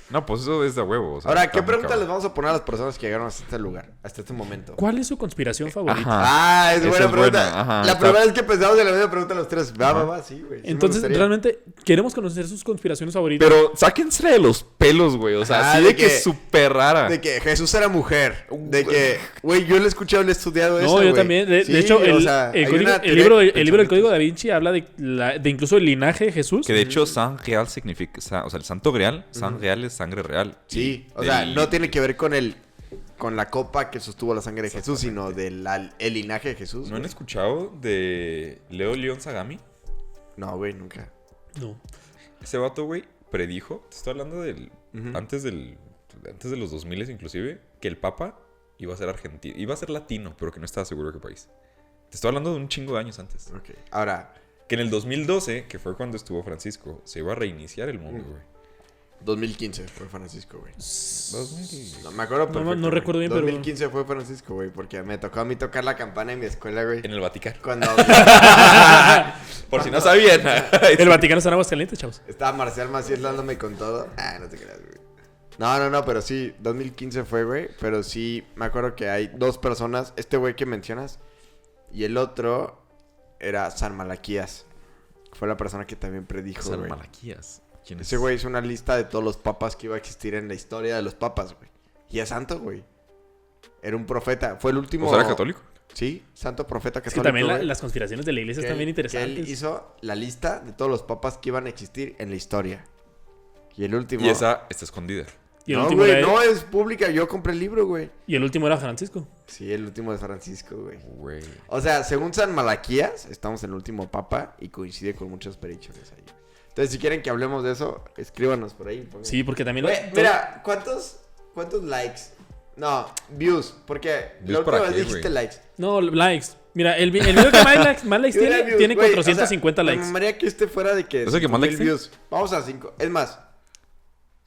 No, pues eso es de huevo. O sea, Ahora, está ¿qué muy pregunta cabrón. les vamos a poner a las personas que llegaron hasta este lugar, hasta este momento? ¿Cuál es su conspiración favorita? Ajá. Ah, es Esa buena es pregunta. buena, ajá, La está- primera vez que pensamos en la misma pregunta los tres. Va, sí, güey. Sí me Entonces, gustaría. realmente queremos conocer sus conspiraciones favoritas. Pero sáquense de los pelos, güey. O sea, Ajá, así de de que que- es súper rara. De que Jesús era mujer. De que, güey, yo lo he escuchado, lo he estudiado eso, No, yo güey. también. De Sí, hecho, o sea, hay una teoría libro de del Código pensamientos. Da Vinci habla de incluso el linaje de Jesús. Que de hecho, San Real significa... O sea, el santo grial, San Real es sangre real. Sí, Y o sea, del- no tiene que ver con la copa que sostuvo la sangre de Jesús, sino del el linaje de Jesús. ¿No han güey. escuchado de Leo León Sagami? No, güey, nunca. No. Ese vato, güey, predijo... Te estoy hablando del... Ujú. Antes de los 2000 inclusive, que el Papa iba a ser argentino. Iba a ser latino, pero que no estaba seguro de qué país. Te estoy hablando de un chingo de años antes. Ok. Ahora, Que en el 2012, que fue cuando estuvo Francisco, se iba a reiniciar el mundo, güey. 2015 fue Francisco, güey. 2000. No, me acuerdo perfecto. no güey. recuerdo bien, pero- 2015 fue Francisco, güey, porque me tocó a mí tocar la campana en mi escuela, güey. En el Vaticano. Cuando Por si no sabían. El Vaticano está en Aguascalientes, chavos. estaba Marcial Maciel dándome con todo. Ah, no te creas, güey. No, pero sí, 2015 fue, güey. Pero sí, me acuerdo que hay 2 personas. Este güey que mencionas. Y el otro era San Malaquías. Fue la persona que también predijo, San güey. Malaquías. ¿Quién es? Ese güey hizo una lista de todos los papas que iba a existir en la historia de los papas, güey. Y es santo, güey. Era un profeta. Fue el último... ¿O sea, era católico? Sí, santo profeta Es católico. que también güey. las conspiraciones de la iglesia están bien Que interesantes. él hizo la lista de todos los papas que iban a existir en la historia. Y el último... Y esa está escondida. Y el No, último güey, era- no es pública. Yo compré el libro, güey. Y el último era Francisco. Sí, el último de Francisco, güey. Güey. O sea, según San Malaquías, estamos en el último papa y coincide con muchos perichones ahí. Entonces, si quieren que hablemos de eso, escríbanos por ahí. pongan. Sí, porque también... Güey, mira, ¿cuántos likes? No, views. Porque ¿Views la para última vez qué, dijiste güey? likes. No, likes. Mira, el video que más likes Mira, tiene, views, tiene güey, 450 o sea, likes. Me mamaría que este fuera de que... ¿Es el que más 5,000 likes tiene? views. Vamos a 5. Es más,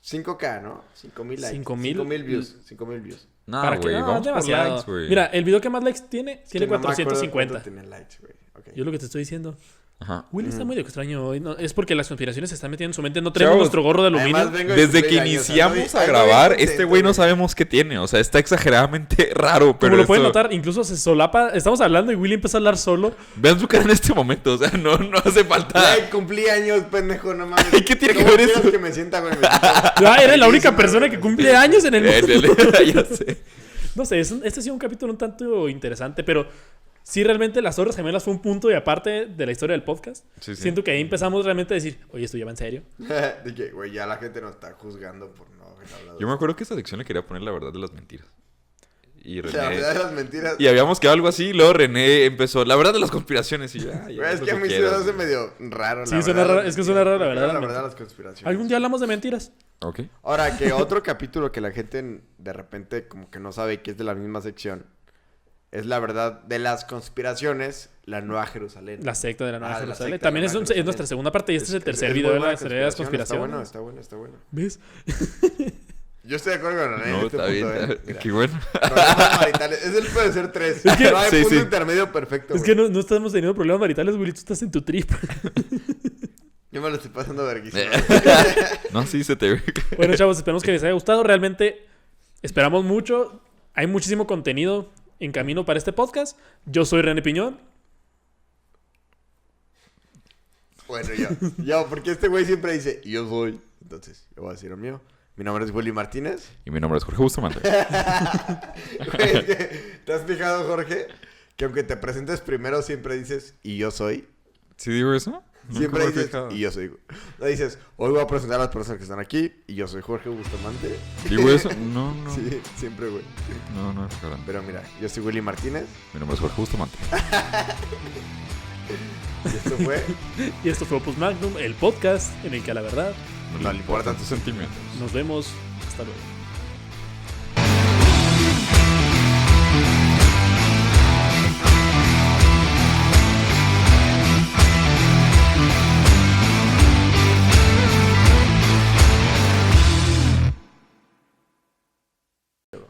5K, ¿no? 5,000 likes. 5,000 5,000 views. 5,000 views. No, ¿Para qué? güey. No, Vamos por demasiado. likes, güey. Mira, el video que más likes tiene Es que no me acuerdo 450. cuánto tenía likes, güey. Ok. Yo lo que te estoy diciendo. Ajá. Willy está muy extraño hoy. No, es porque las conspiraciones se están metiendo en su mente. No traemos Chavos, nuestro gorro de aluminio. Además, vengo de Desde que cumpleaños, iniciamos ando a bien grabar, contento, este güey no güey. sabemos qué tiene. O sea, está exageradamente raro, pero Como lo pueden esto- notar, incluso se solapa. Estamos hablando y Willy empezó a hablar solo. Vean su cara en este momento. O sea, no hace falta. Güey, cumplí años, pendejo, no mames. ¿Y qué tiene que ¿Cómo ver quieres eso? que me sienta, güey? Ah, eres la única persona que cumple años en el mundo. Ya sé. No sé, este ha sido un capítulo un tanto interesante, pero sí, realmente las Torres Gemelas fue un punto y aparte de la historia del podcast. Sí, sí. Siento que ahí empezamos realmente a decir, oye, ¿esto ya va en serio? De que, güey, ya la gente nos está juzgando por no haber hablado. Yo me acuerdo que esta sección le quería poner la verdad de las mentiras. Y La verdad de René... las mentiras. Y habíamos quedado algo así, y luego René empezó, la verdad de las conspiraciones. Y yo, ya, Güey, es haz que a lo mí se quieras, me hace güey. medio raro, Sí, la suena verdad. raro, es que suena raro, la verdad, La las verdad, mentiras. las conspiraciones. Algún día hablamos de mentiras. Ok. Ahora, que otro capítulo que la gente de repente como que no sabe que es de la misma sección es la verdad de las conspiraciones, la Nueva Jerusalén. La secta de la Nueva Ah, de la Jerusalén. secta de También la es, Nueva es Jerusalén. nuestra segunda parte y este es el tercer muy video de buena la serie de las conspiraciones. Está bueno. ¿Ves? Yo estoy de acuerdo con René en No, este está punto, bien. Mira, Qué bueno. problemas maritales. Es el puede ser 3. Es que- no hay Sí, punto sí. intermedio perfecto, Es güey. que no estamos teniendo problemas maritales, Willy. Tú estás en tu trip. Yo me lo estoy pasando verguísima. No, sí, se te ve. Bueno, chavos, esperamos que les haya gustado. Realmente esperamos mucho. Hay muchísimo contenido en camino para este podcast. Yo soy René Piñón. Bueno, yo, porque este güey siempre dice, y yo soy. Entonces, yo voy a decir el mío. Mi nombre es Willy Martínez. Y mi nombre es Jorge Bustamante. Güey, es que, ¿te has fijado, Jorge? Que aunque te presentes primero, siempre dices, y yo soy. ¿Sí digo eso? Siempre Nunca me he dices, fijado. y yo soy. No dices, hoy voy a presentar a las personas que están aquí, y yo soy Jorge Bustamante. ¿Digo eso? No. Sí, siempre, güey. No, claro. Pero mira, yo soy Willy Martínez. Mi nombre es Jorge Bustamante. Y esto fue. Y esto fue Opus Magnum, el podcast en el que a la verdad No le importan tus sentimientos. nos vemos. Hasta luego.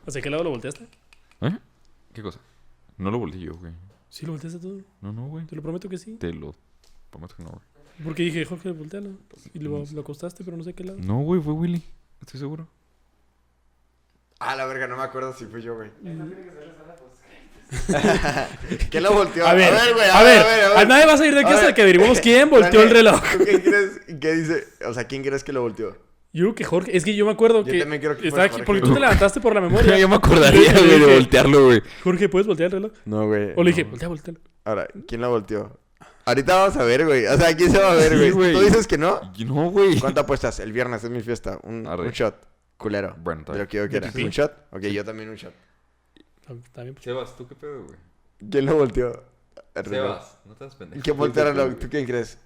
¿Hacia qué lado lo volteaste? ¿Eh? ¿Qué cosa? No lo volteé yo, güey. Sí, lo volteaste todo. No, güey. Te lo prometo que sí. Te lo prometo que no, güey. Porque dije, Jorge, voltealo. Y lo acostaste, pero no sé qué lado. No, güey, fue Willy. Estoy seguro. Ah, la verga, no me acuerdo si fui yo, güey. ¿Quién lo volteó? A ver, güey, a ver. Nadie va a salir de aquí A hasta ver. que averiguemos quién volteó el reloj. ¿Tú quién crees? ¿Qué dice? O sea, ¿quién crees que lo volteó? Yo que Jorge. Es que yo me acuerdo Yo que. también creo que fue estaba aquí, Jorge. porque tú te levantaste por la memoria. Yo me acordaría, güey, de voltearlo, güey. Jorge, ¿puedes voltear el reloj? No, güey. O le dije, voltealo. Ahora, ¿quién lo volteó? Ahorita vamos a ver, güey. O sea, ¿quién se va a ver, Sí, güey? güey. ¿Tú dices que no? No, güey. ¿Cuánto apuestas? El viernes es mi fiesta. Un Arre. shot. Culero. Bueno, está De lo bien. que yo quiera. pipí? ¿Un shot? Ok, yo también un shot. Está bien. Sebas, ¿tú qué pedo, güey? ¿Quién lo volteó? no te das pendejo. ¿Quién volteó el reloj? ¿Tú quién crees?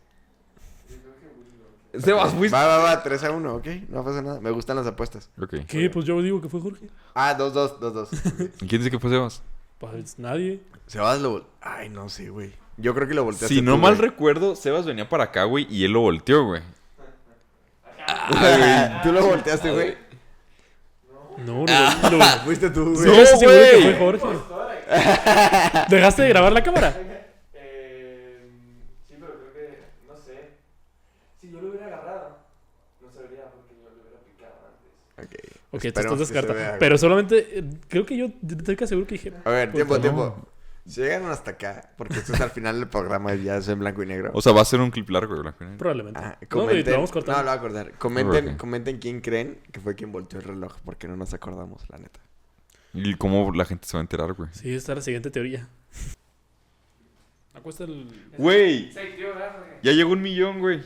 Sebas, fuiste. Va, 3-1, ok. No pasa nada. Me gustan las apuestas. Ok. ¿Qué? Pues yo digo que fue Jorge. Ah, 2-2. Ok. ¿Y quién dice que fue Sebas? Pues nadie. Sebas lo volteó. Ay, no sé, güey. Yo creo que lo volteaste Si no tú, mal güey. recuerdo, Sebas venía para acá, güey, y él lo volteó, güey. ¿Tú lo volteaste, güey? No, Fuiste tú, güey. no, No, estoy seguro que güey. fue Jorge. ¿Dejaste de grabar la cámara? Sí, pero creo que, no sé. Si yo lo hubiera agarrado, no se vería porque yo lo hubiera picado antes. Ok. Ok, te Esperemos estás que se descartando. vea, güey. Pero solamente, creo que yo estoy casi seguro que dije. A ver, Puta, tiempo. no. Si llegaron hasta acá, porque esto es al final del programa y ya es en blanco y negro. O sea, va a ser un clip largo, güey. Probablemente. Ah, No, comenten, lo vamos cortando. no, lo voy a acordar. Comenten, Ok. comenten quién creen que fue quien volteó el reloj, porque no nos acordamos, la neta. ¿Y cómo la gente se va a enterar, güey? Sí, esta es la siguiente teoría. Acuesta el... Güey, ya llegó 1 millón, güey.